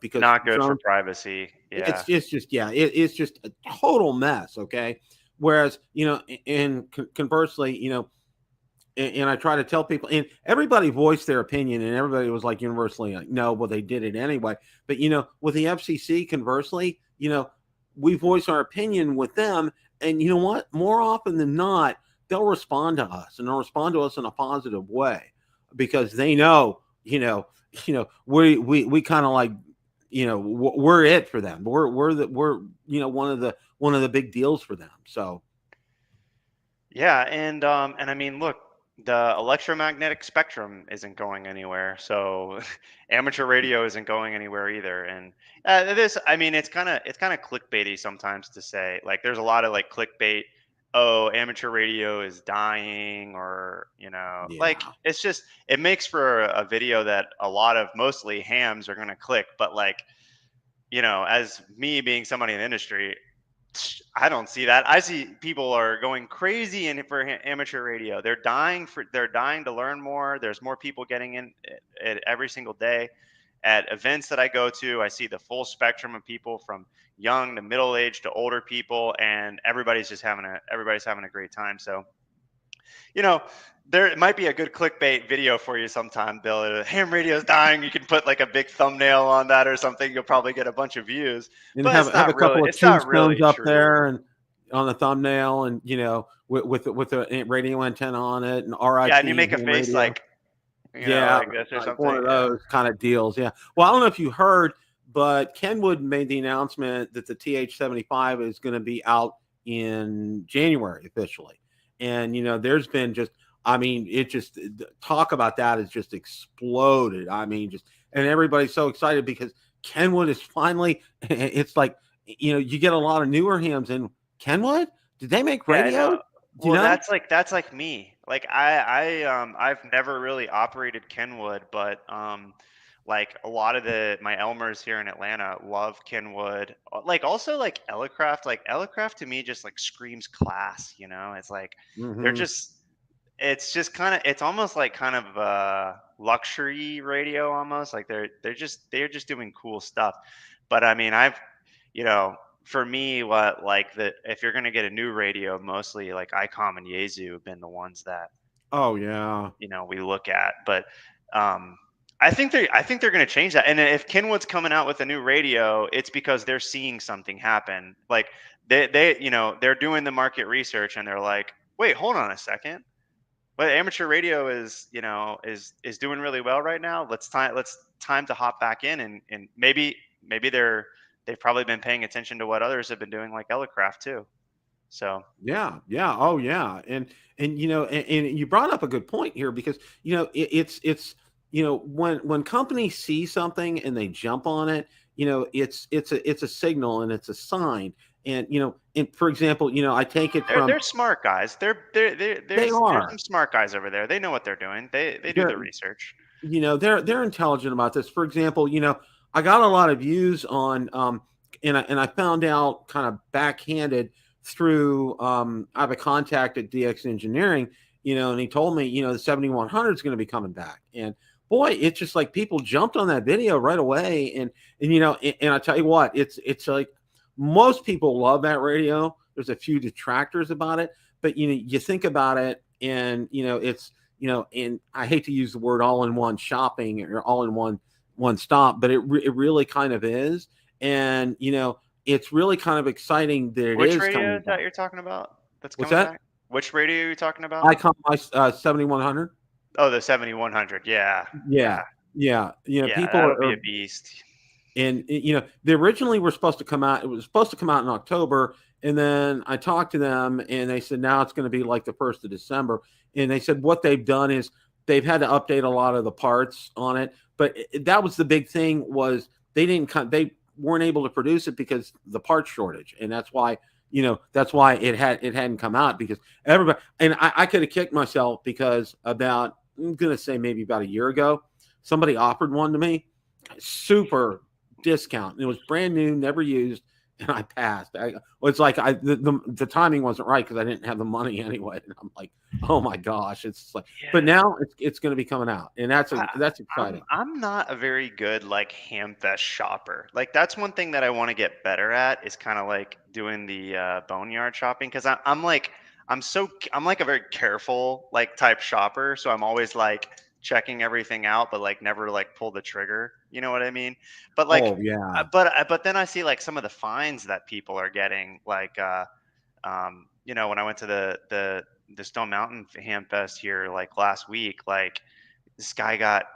because not good for privacy. Yeah. It's just a total mess. Okay. Whereas, and conversely, and I try to tell people, and everybody voiced their opinion, and everybody was like universally like, no, well, they did it anyway. But, with the FCC, conversely, we voice our opinion with them. And you know what? More often than not, they'll respond to us, and they'll respond to us in a positive way, because they know you know, we kind of like, we're it for them. We're one of the big deals for them. So Yeah, and I mean, look, the electromagnetic spectrum isn't going anywhere, so amateur radio isn't going anywhere either. And this, I mean, it's kind of clickbaity sometimes to say. Like, there's a lot of like clickbait. Oh, amateur radio is dying, or like yeah, it's just it makes for a video that a lot of mostly hams are gonna click. But like, as me being somebody in the industry, I don't see that. I see people are going crazy in for amateur radio. They're dying to learn more. There's more people getting in it every single day. At events that I go to, I see the full spectrum of people from young to middle age to older people, and everybody's having a great time. So, you know, there might be a good clickbait video for you sometime, Bill. Ham radio's dying. You can put like a big thumbnail on that or something. You'll probably get a bunch of views, and but have a couple of it's not tombstones really up true. there and on the thumbnail, and with a radio antenna on it, and Yeah, and you R.I.P. make a ham face radio. like, Yeah, like this or like one something. of Yeah. those kind of deals. Yeah. Well, I don't know if you heard, but Kenwood made the announcement that the TH-75 is going to be out in January officially. And there's been just, I mean, it just talk about that has just exploded. I mean, just and everybody's so excited because Kenwood is finally. It's like you get a lot of newer hams in Kenwood. Did they make Yeah, I radio? know. Do you Well, know? that's like me. Like I've never really operated Kenwood, but like a lot of my Elmers here in Atlanta love Kenwood. Like also like Elecraft. Like Elecraft to me just like screams class, It's like they're Hmm. just it's just kind of it's almost like kind of luxury radio almost. Like they're just doing cool stuff. But I mean, you know, for me, what like the if you're gonna get a new radio, mostly like ICOM and Yaesu have been the ones that Oh yeah. we look at. But um, I think they're gonna change that. And if Kenwood's coming out with a new radio, it's because they're seeing something happen. Like they're doing the market research and they're like, wait, hold on a second. But amateur radio is doing really well right now. Let's time to hop back in and maybe they've probably been paying attention to what others have been doing like Elecraft too. So Yeah, yeah, oh yeah, and and you brought up a good point here because it's when companies see something and they jump on it, it's a signal and it's a sign, and and for example, I take it they're from smart guys. they There's some are smart guys over there. They know what they're doing. They do they're the research. they're intelligent about this. For example, I got a lot of views on and I found out kind of backhanded through I have a contact at DX Engineering, and he told me, the 7100 is going to be coming back. And boy, it's just like people jumped on that video right away and and I tell you what, it's like most people love that radio. There's a few detractors about it, but you think about it and it's and I hate to use the word all in one shopping or all in one stop, but it really kind of is. And, it's really kind of exciting that it Which is radio coming is that back. you're talking about that's What's coming that? back? Which radio are you talking about? Icon my 7100. Oh, the 7100. Yeah. Yeah. Yeah. Yeah. Yeah, People that'll be are a beast. and they originally were supposed to come out. It was supposed to come out in October, and then I talked to them, and they said now it's going to be like the 1st of December. And they said what they've done is they've had to update a lot of the parts on it, but that was the big thing was they weren't able to produce it because the part shortage, and that's why it hadn't come out because everybody and I could have kicked myself because about I'm going to say maybe about a year ago somebody offered one to me super discount. It was brand new, never used, and I passed. It's like the timing wasn't right because I didn't have the money anyway. And I'm like, oh my gosh, it's like. But Yeah. now it's going to be coming out, and I, that's I'm exciting. I'm not a very good like Hamfest shopper. Like that's one thing that I want to get better at is kind of like doing the boneyard shopping because I'm like a very careful like type shopper. So I'm always like checking everything out, but like never like pull the trigger. You know what I mean? But like, Oh yeah, but then I see like some of the fines that people are getting, like when I went to the Stone Mountain Ham Fest here like last week, like this guy got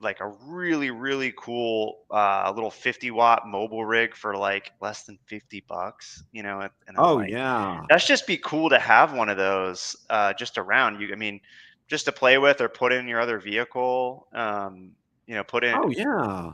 like a really really cool little 50-watt mobile rig for like less than $50, you know, and I'm Oh like, yeah. that's just be cool to have one of those just around you. I mean, just to play with or put in your other vehicle. You know, put in. Oh yeah.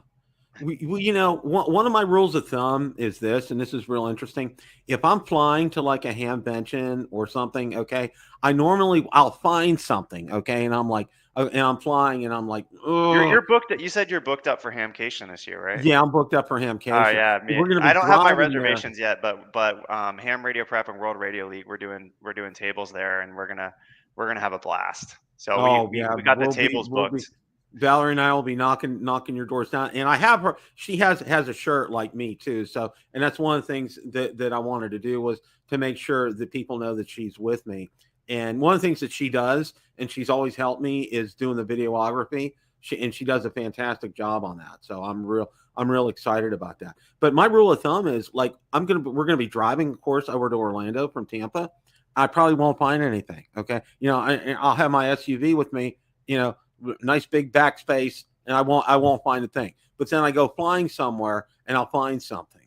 You know, one of my rules of thumb is this, and this is real interesting. If I'm flying to like a hamvention or something, okay, I'll find something, okay, and I'm like, and I'm flying, and I'm like, You're oh, booked. You said you're booked up for Hamcation this year, right? yeah, I'm booked up for Oh hamcation. yeah, We're going to be I don't have my driving there. reservations yet, but Ham Radio Prep and World Radio League, we're doing tables there, and we're gonna have a blast. So we Oh we yeah, we got the tables we'll be booked. Valerie and I will be knocking your doors down. And I have her, she has a shirt like me too. So, and that's one of the things that I wanted to do was to make sure that people know that she's with me. And one of the things that she does, and she's always helped me, is doing the videography. She does a fantastic job on that. So I'm real excited about that. But my rule of thumb is like we're gonna be driving, of course, over to Orlando from Tampa. I probably won't find anything. Okay, you know, I'll have my SUV with me. You know, nice big backspace, and I won't find a thing. But then I go flying somewhere, and I'll find something.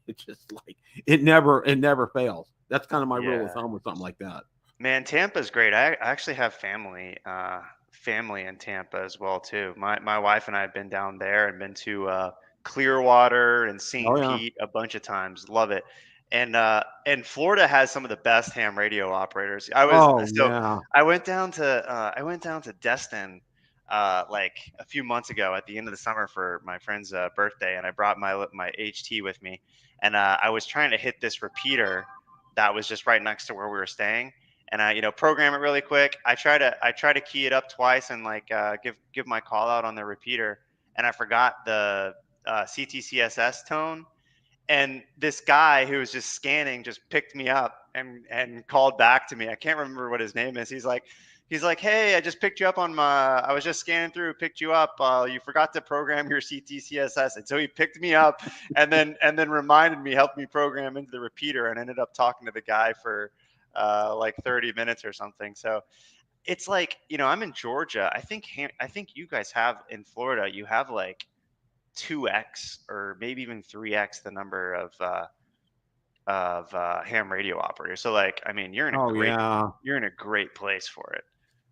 It's just like it never fails. That's kind of my rule of Yeah, thumb with something like that. man, Tampa's great. I actually have family in Tampa as well too. My wife and I have been down there and been to Clearwater and Oh St. yeah. Pete a bunch of times. Love it. And Florida has some of the best ham radio operators. Oh yeah. I went down to Destin like a few months ago at the end of the summer for my friend's birthday, and I brought my HT with me, and I was trying to hit this repeater that was just right next to where we were staying, and I program it really quick. I try to key it up twice and like give my call out on the repeater, and I forgot the CTCSS tone, and this guy who was just scanning just picked me up and called back to me. I can't remember what his name is. He's like, hey, I just picked you up on my. I was just scanning through, picked you up. You forgot to program your CTCSS, and so he picked me up and then reminded me, helped me program into the repeater, and ended up talking to the guy for like 30 minutes or something. So it's like, I'm in Georgia. I think you guys have in Florida. You have like 2x or maybe even 3x the number of ham radio operators. So like, I mean, Oh yeah. you're in a great place for it.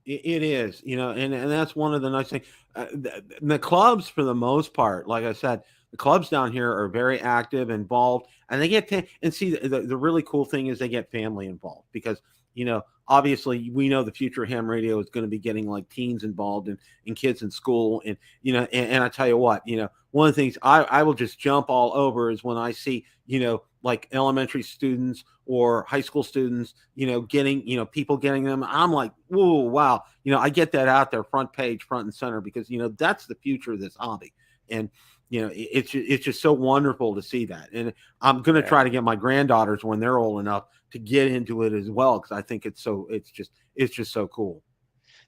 It is, you know, and that's one of the nice things. The clubs, for the most part, like I said, the clubs down here are very active, involved, and they get to and see the really cool thing is they get family involved because you know obviously we know the future of ham radio is going to be getting like teens involved and kids in school and you know and I tell you what, you know, one of the things I will just jump all over is when I see, you know, like elementary students or high school students, you know, getting, you know, people getting them. I'm like, whoa, wow. You know, I get that out there front page, front and center, because, you know, that's the future of this hobby. And, you know, it's just so wonderful to see that. And I'm going to try Yeah. to get my granddaughters when they're old enough to get into it as well. Cause I think it's just so cool.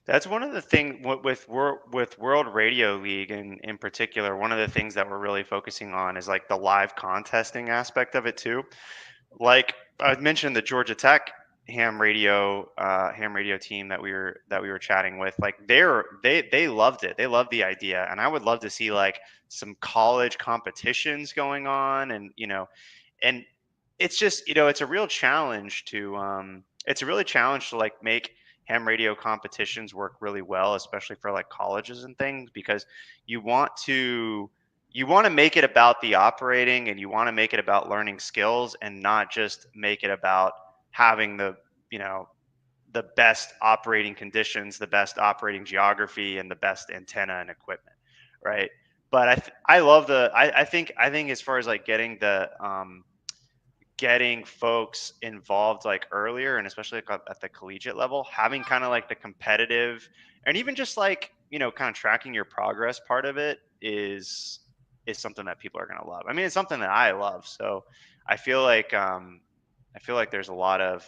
That's one of the things with World Radio League in particular. One of the things that we're really focusing on is like the live contesting aspect of it too. Like I mentioned, the Georgia Tech ham radio team that we were chatting with, like they loved it. They loved the idea, and I would love to see like some college competitions going on, and it's just, it's a really challenge to like make ham radio competitions work really well, especially for like colleges and things, because you want to make it about the operating, and you want to make it about learning skills, and not just make it about having you know the best operating conditions, the best operating geography, and the best antenna and equipment, right? But I love I think as far as like getting folks involved like earlier, and especially like at the collegiate level, having kind of like the competitive, and even just like, kind of tracking your progress part of it is something that people are going to love. I mean, it's something that I love. So I feel like there's a lot of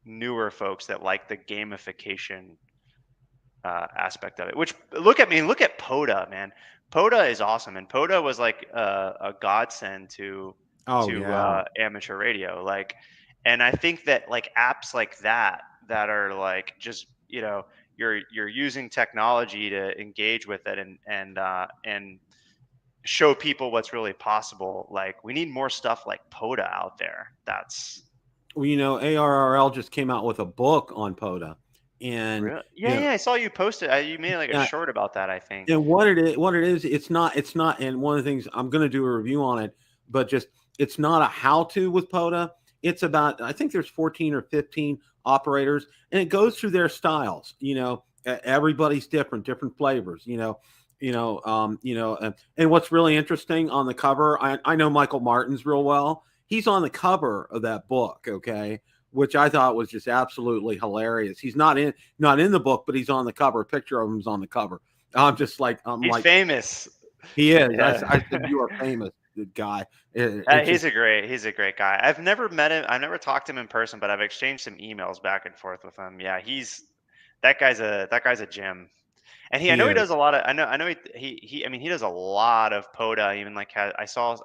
newer folks that like the gamification aspect of it. Which look at POTA, man. POTA is awesome, and POTA was like a godsend Oh to yeah. amateur radio. Like, and I think that like apps like that are like just, you're using technology to engage with it and show people what's really possible. Like we need more stuff like POTA out there. That's Well, ARRL just came out with a book on POTA, and real. Yeah, you know, yeah. I saw you posted. You made like a yeah, short about that, I think. and what it is, it's not. And one of the things I'm going to do a review on it, but just it's not a how to with POTA. It's about, I think there's 14 or 15 operators, and it goes through their styles. Everybody's different flavors. And what's really interesting on the cover, I know Michael Martin's real well. He's on the cover of that book, okay, which I thought was just absolutely hilarious. He's not in the book, but he's on the cover. A picture of him's on the cover. I'm He's like, famous. he is. I Yeah. said, you are famous, good guy. It's just, He's a great guy. I've never met him. I've never talked to him in person, but I've exchanged some emails back and forth with him. Yeah, he's that guy's a gem. And I he know he is. does a lot of. I know I mean, he does a lot of POTA. Even like I saw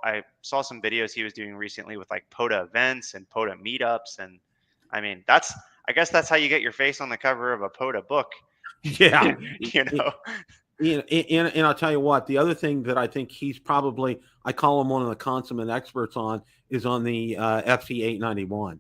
some videos he was doing recently with like POTA events and POTA meetups, and I mean I guess that's how you get your face on the cover of a POTA book. Yeah. you know. And I'll tell you what, the other thing that I think I call him one of the consummate experts on, is on the FT 891.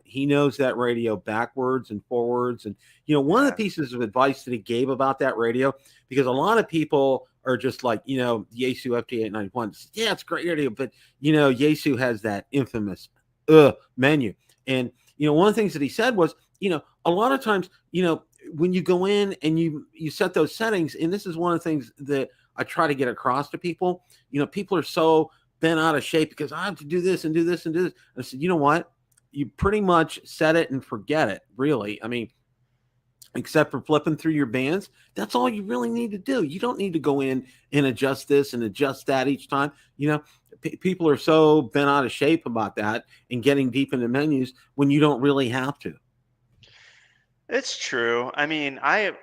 He knows that radio backwards and forwards. And, one of the Yeah. pieces of advice that he gave about that radio, because a lot of people are just like, Yaesu FT 891, yeah, it's a great radio, but, Yaesu has that infamous menu. And, one of the things that he said was, a lot of times, when you go in and you set those settings, and this is one of the things that I try to get across to people. People are so bent out of shape because I have to do this and do this and do this. I said, you know what? You pretty much set it and forget it, really. I mean, except for flipping through your bands, that's all you really need to do. You don't need to go in and adjust this and adjust that each time. People are so bent out of shape about that and getting deep into menus when you don't really have to. It's true. I mean, I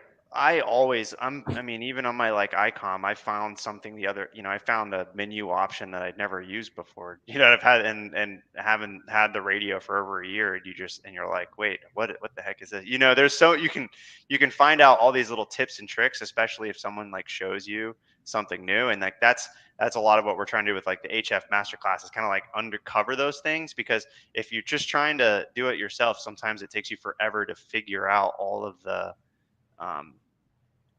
always I mean, even on my like icon, I found something I found a menu option that I'd never used before. I've had and haven't had the radio for over a year, and you're like, wait, what the heck is this? There's so you can find out all these little tips and tricks, especially if someone like shows you something new, and like that's a lot of what we're trying to do with like the HF masterclass, is kind of like undercover those things, because if you're just trying to do it yourself, sometimes it takes you forever to figure out um,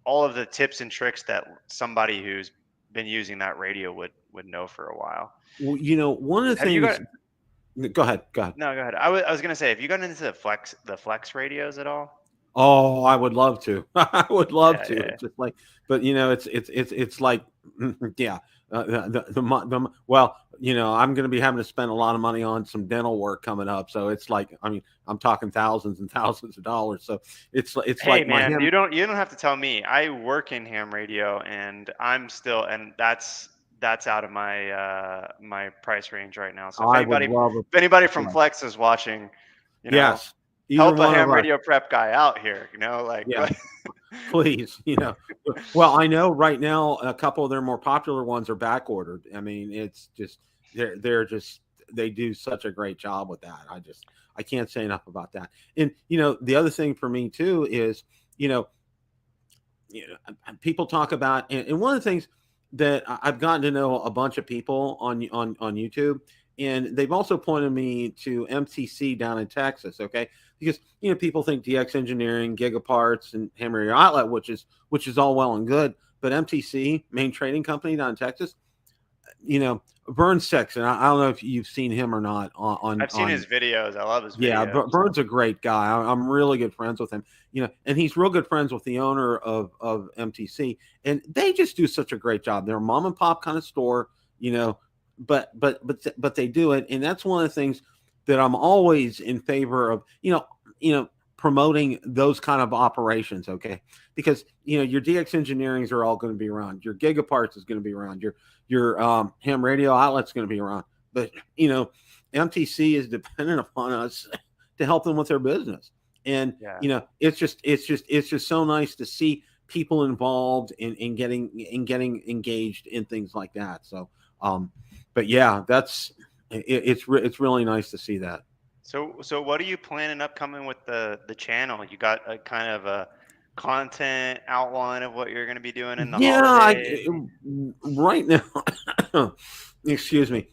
all of the tips and tricks that somebody who's been using that radio would know for a while. Well, one of the Have you got things. Go ahead. Go ahead. No, go ahead. I was gonna say, have you gotten into the flex radios at all? Oh, I would love to. I would love Yeah, to. yeah. It's just like, but it's like, yeah. Well, I'm going to be having to spend a lot of money on some dental work coming up. So it's like, I mean, I'm talking thousands and thousands of dollars. So it's Hey like my man, him. you don't have to tell me. I work in ham radio, and that's out of my price range right now. So if I would anybody love if anybody from yeah. Flex is watching, you know, Yes, either help a one of ham us. radio prep guy out here. Like Yeah, please. Well, I know right now a couple of their more popular ones are back ordered. I mean, it's just they're just they do such a great job with that. I can't say enough about that. And the other thing for me too is you know people talk about, and one of the things that I've gotten to know a bunch of people on YouTube, and they've also pointed me to MTC down in Texas. Okay, because people think DX Engineering, Gigaparts, and Hammer Radio Outlet, which is all well and good, but MTC, main trading company down in Texas, Vern Six, and I don't know if you've seen him or not I've seen his videos. I love his yeah, videos. Bird's a great guy. I'm really good friends with him. And he's real good friends with the owner of MTC, and they just do such a great job. They're a mom and pop kind of store, but they do it, and that's one of the things that I'm always in favor of. Promoting those kind of operations, okay? Because your DX engineerings are all going to be around. Your Gigaparts is going to be around. Your ham radio outlet's going to be around. But MTC is dependent upon us to help them with their business. And Yeah. it's just so nice to see people involved in getting engaged in things like that. So but yeah, it's really nice to see that. So what are you planning upcoming with the channel? You got a kind of content outline of what you're going to be doing in the Yeah, holidays? right now, excuse me.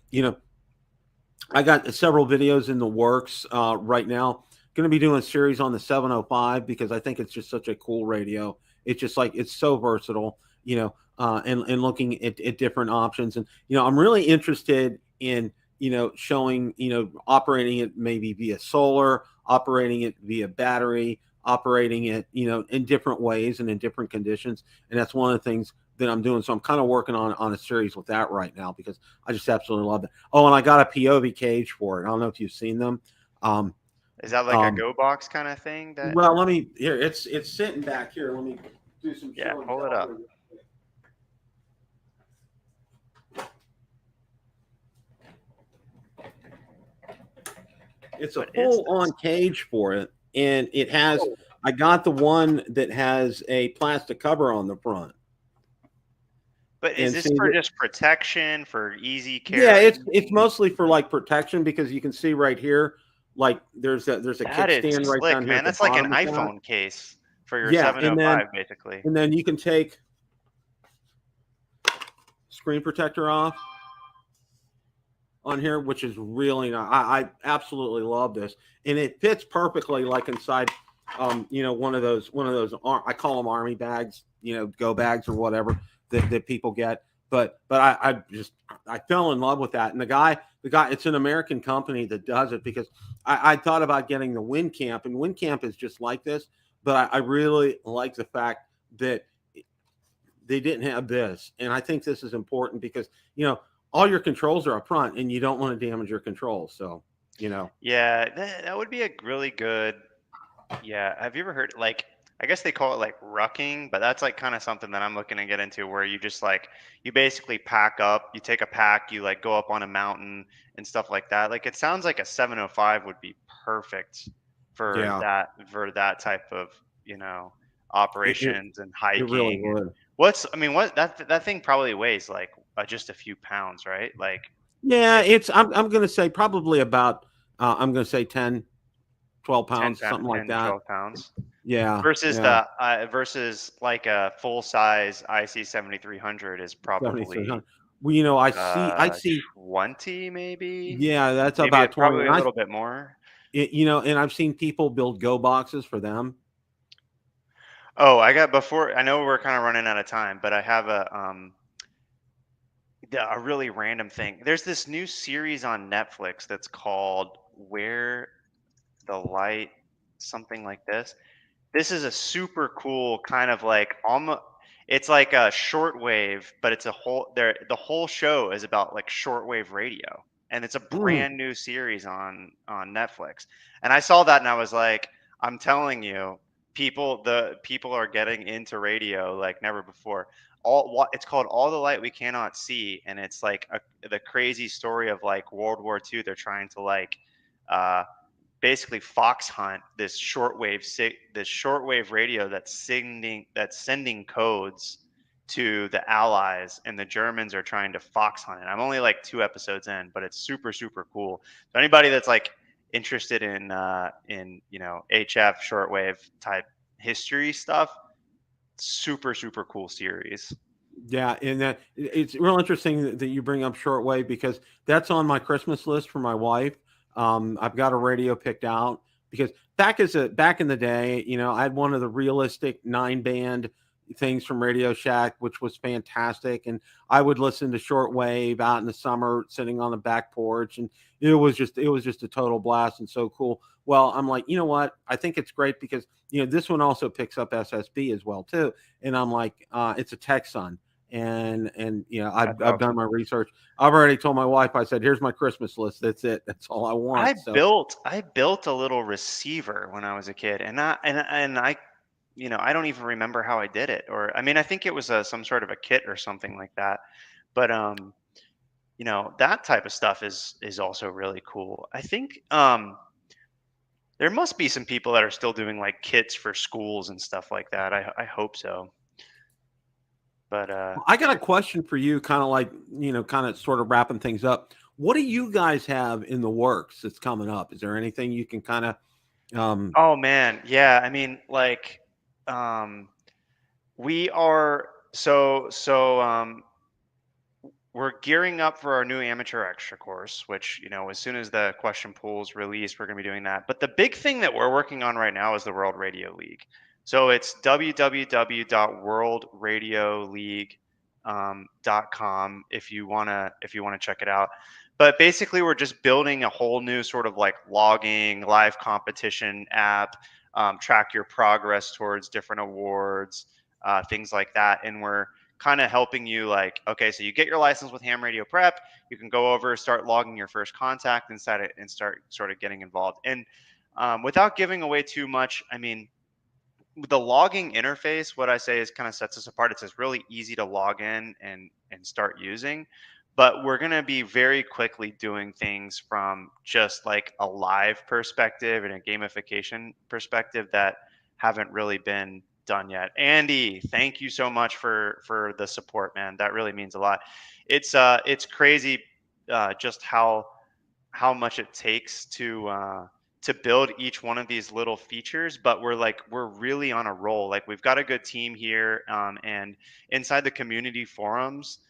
I got several videos in the works right now. Going to be doing a series on the 705 because I think it's just such a cool radio. It's just like it's so versatile, and looking at different options. And I'm really interested in showing operating it maybe via solar, operating it via battery, operating it in different ways and in different conditions. And that's one of the things that I'm doing. So I'm kind of working on a series with that right now because I just absolutely love it. Oh, and I got a POV cage for it. I don't know if you've seen them. Um, Is that like a um, go box kind of thing that, well, let me here. It's sitting back here. Let me do some yeah, show and pull it tell up. here. It's a What is full this? on cage for it, and it has. I got the one that has a plastic cover on the front, But is and this see for that. just protection, for easy Yeah, it's carrying? mostly for like protection because you can see right here, like there's a That is kickstand right slick, down here man. at the That's like an bottom of that. iPhone case for your Yeah, 705, basically. and then you can take screen protector off on here, which is really nice. I absolutely love this, and it fits perfectly like inside, one of those. I call them army bags, go bags or whatever that people get. But I fell in love with that, and the guy, it's an American company that does it because I thought about getting the WinCamp, and WinCamp is just like this, but I really like the fact that they didn't have this. And I think this is important because, all your controls are up front and you don't want to damage your controls. So, you know, Yeah, that would be a really good. Yeah, have you ever heard like I guess they call it like rucking, but that's like kind of something that I'm looking to get into where you just like you basically pack up, you take a pack, you like go up on a mountain and stuff like that. Like it sounds like a 705 would be perfect yeah, for that type of, you know, it, it, operations and it really hiking and would. what that thing probably weighs like just a few pounds, right? Like Yeah, it I'm going to say probably about, I'm going to say 10, 12 10, pounds, something like 10 to that. 12 pounds. Yeah. Versus Yeah. the versus like a full size IC 7300 is 7,300. probably Well, I see, 20 maybe, yeah, that's maybe about 20. probably And a little bit more. and I've seen people build go boxes for them. Oh, I got before. I know we're kind of running out of time, but I have a really random thing. There's this new series on Netflix that's called Where the Light, something like this. This is a super cool kind of like almost it's like a shortwave, but it's a whole there the whole show is about like shortwave radio. And it's a Mm, brand new series on Netflix. And I saw that and I was like, I'm telling you, people are getting into radio like never before. It's called All the Light We Cannot See, and it's like the crazy story of like World War II. They're trying to like uh basically fox hunt this shortwave radio that's sending codes to the allies, and the Germans are trying to fox hunt it. I'm only like 2 episodes in, but it's super super cool. So anybody that's like interested in HF shortwave type history stuff, super super cool series. yeah, and it's real interesting that you bring up shortwave because that's on my Christmas list for my wife. I've got a radio picked out because back in the day, I had one of the realistic 9 band things from Radio Shack, which was fantastic, and I would listen to shortwave out in the summer, sitting on the back porch, and it was just a total blast and so cool. Well, I'm like, you know what? I think it's great because this one also picks up SSB as well too, and I'm like, it's a Texan, and I've That's I've done awesome. my research. I've already told my wife. I said, "Here's my Christmas list. That's it. That's all I I want." So built I built a little receiver when I was a kid, and I I don't even remember how I did it. Or I mean, I think it was some sort of a kit or something like that. But that type of stuff is also really cool. I think there must be some people that are still doing like kits for schools and stuff like that. I hope so. But I got a question for you, kind of like kind of sort of wrapping things up. What do you guys have in the works that's coming up? Is there anything you can kind of? oh man, yeah. I mean, like we are we're gearing up for our new amateur extra course, which, as soon as the question pool's released, we're going to be doing that. But the big thing that we're working on right now is the World Radio League. So it's www.worldradioleague.com if you want to check it out. But basically, we're just building a whole new sort of like logging live competition app, track your progress towards different awards, things like that, and we're kind of helping you like, okay, so you get your license with ham radio prep, you can go over, start logging your first contact inside it and start sort of getting involved. And without giving away too much, I mean, the logging interface, what I say is kind of sets us apart. It's just really easy to log in and start using. But we're going to be very quickly doing things from just like a live perspective and a gamification perspective that haven't really been done yet. Andy, thank you so much for the support, man. That really means a lot. It's crazy just how much it takes to build each one of these little features, but we're really on a roll. Like we've got a good team here, and inside the community forums,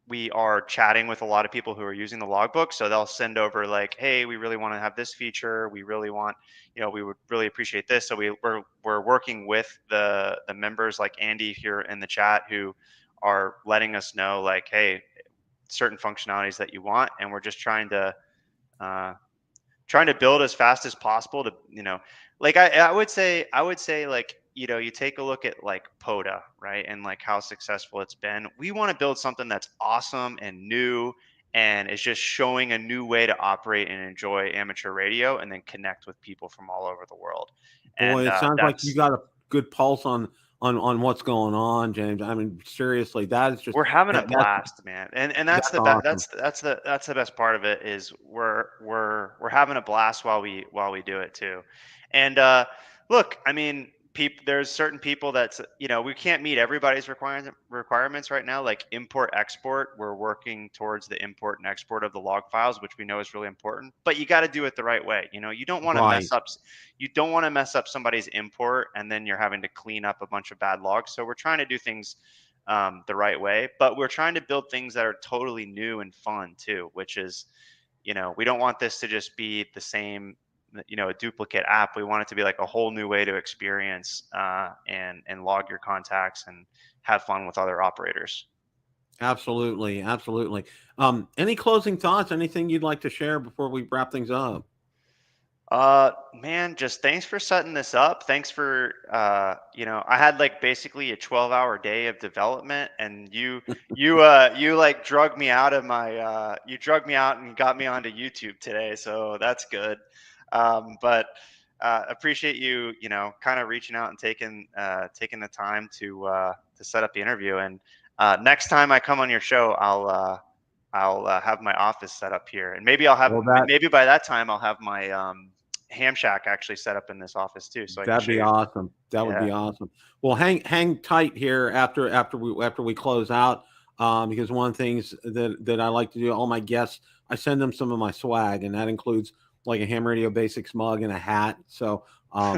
we are chatting with a lot of people who are using the logbook. So they'll send over like, hey, we really want to have this feature. We really want, we would really appreciate this. So we're working with the members like Andy here in the chat who are letting us know like, hey, certain functionalities that you want, and we're just uh, trying to build as fast as possible to, like I would say like, you take a look at like POTA, right? And like how successful it's been. We want to build something that's awesome and new and is just showing a new way to operate and enjoy amateur radio and then connect with people from all over the world. Boy, And it sounds like you that's got a good pulse on what's going on, James. I mean, seriously, that is just we're having a that's blast, man. And that's that's the best awesome. that's the best part of it is we're having a blast while we do it too. And look, I mean, there's certain people that's, we can't meet everybody's requirements right now, like import export. We're working towards the import and export of the log files, which we know is really important, but you got to do it the right way. You don't want to Right. mess up somebody's import and then you're having to clean up a bunch of bad logs. So we're trying to do things the right way, but we're trying to build things that are totally new and fun too, which is, we don't want this to just be the same, a duplicate app. We want it to be like a whole new way to experience and log your contacts and have fun with other operators. Absolutely, absolutely. Any closing thoughts? Anything you'd like to share before we wrap things up? Man, just thanks for setting this up. Thanks for, I had like basically a 12-hour day of development, and you like you drug me out and got me onto YouTube today. So that's good. But appreciate you, kind of reaching out and taking the time to set up the interview. And next time I come on your show, I'll have my office set up here, and Well, that maybe by that time I'll have my ham shack actually set up in this office too, so I can that'd show be you. awesome. That would Yeah, be awesome. Well, hang tight here after we close out, because one of the things that I like to do, all my guests, I send them some of my swag, and that includes like a Ham Radio Basics mug and a hat. So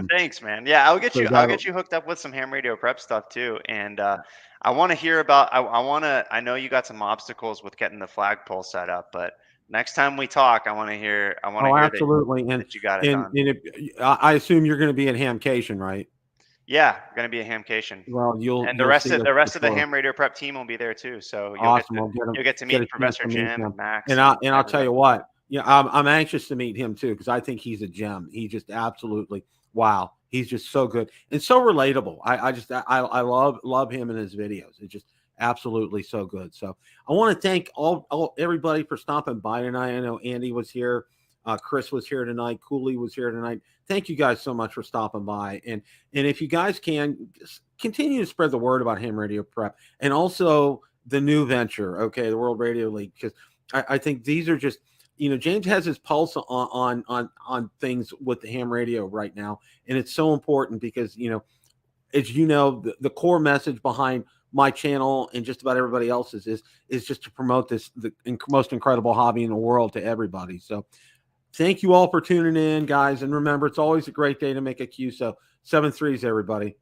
thanks, man. Yeah, I'll get so you. I'll that get you hooked up with some ham radio prep stuff too. And I want to hear about. I want to. I know you got some obstacles with getting the flagpole set up, but next time we talk, I want to hear. I want to oh, hear absolutely. that you got it And done. I assume you're going to be at Hamcation, right? Yeah, going to be a hamcation. Well, And the you'll rest see of us the for rest of the sure. ham radio prep team will be there too. So Awesome. I'll get him, you'll get to get meet a chance Professor to meet Jim him, and Max and and I'll tell you everybody. what. Yeah, I'm anxious to meet him too because I think he's a gem. He just absolutely wow. He's just so good and so relatable. I love him and his videos. It's just absolutely so good. So I want to thank all everybody for stopping by tonight. I know Andy was here, Chris was here tonight, Cooley was here tonight. Thank you guys so much for stopping by. And if you guys can continue to spread the word about Ham Radio Prep and also the new venture, okay, the World Radio League, because I think these are just, James has his pulse on things with the ham radio right now, and it's so important because as the core message behind my channel and just about everybody else's is just to promote the most incredible hobby in the world to everybody. So Thank you all for tuning in, guys. And remember, it's always a great day to make a QSO. 7 threes, everybody.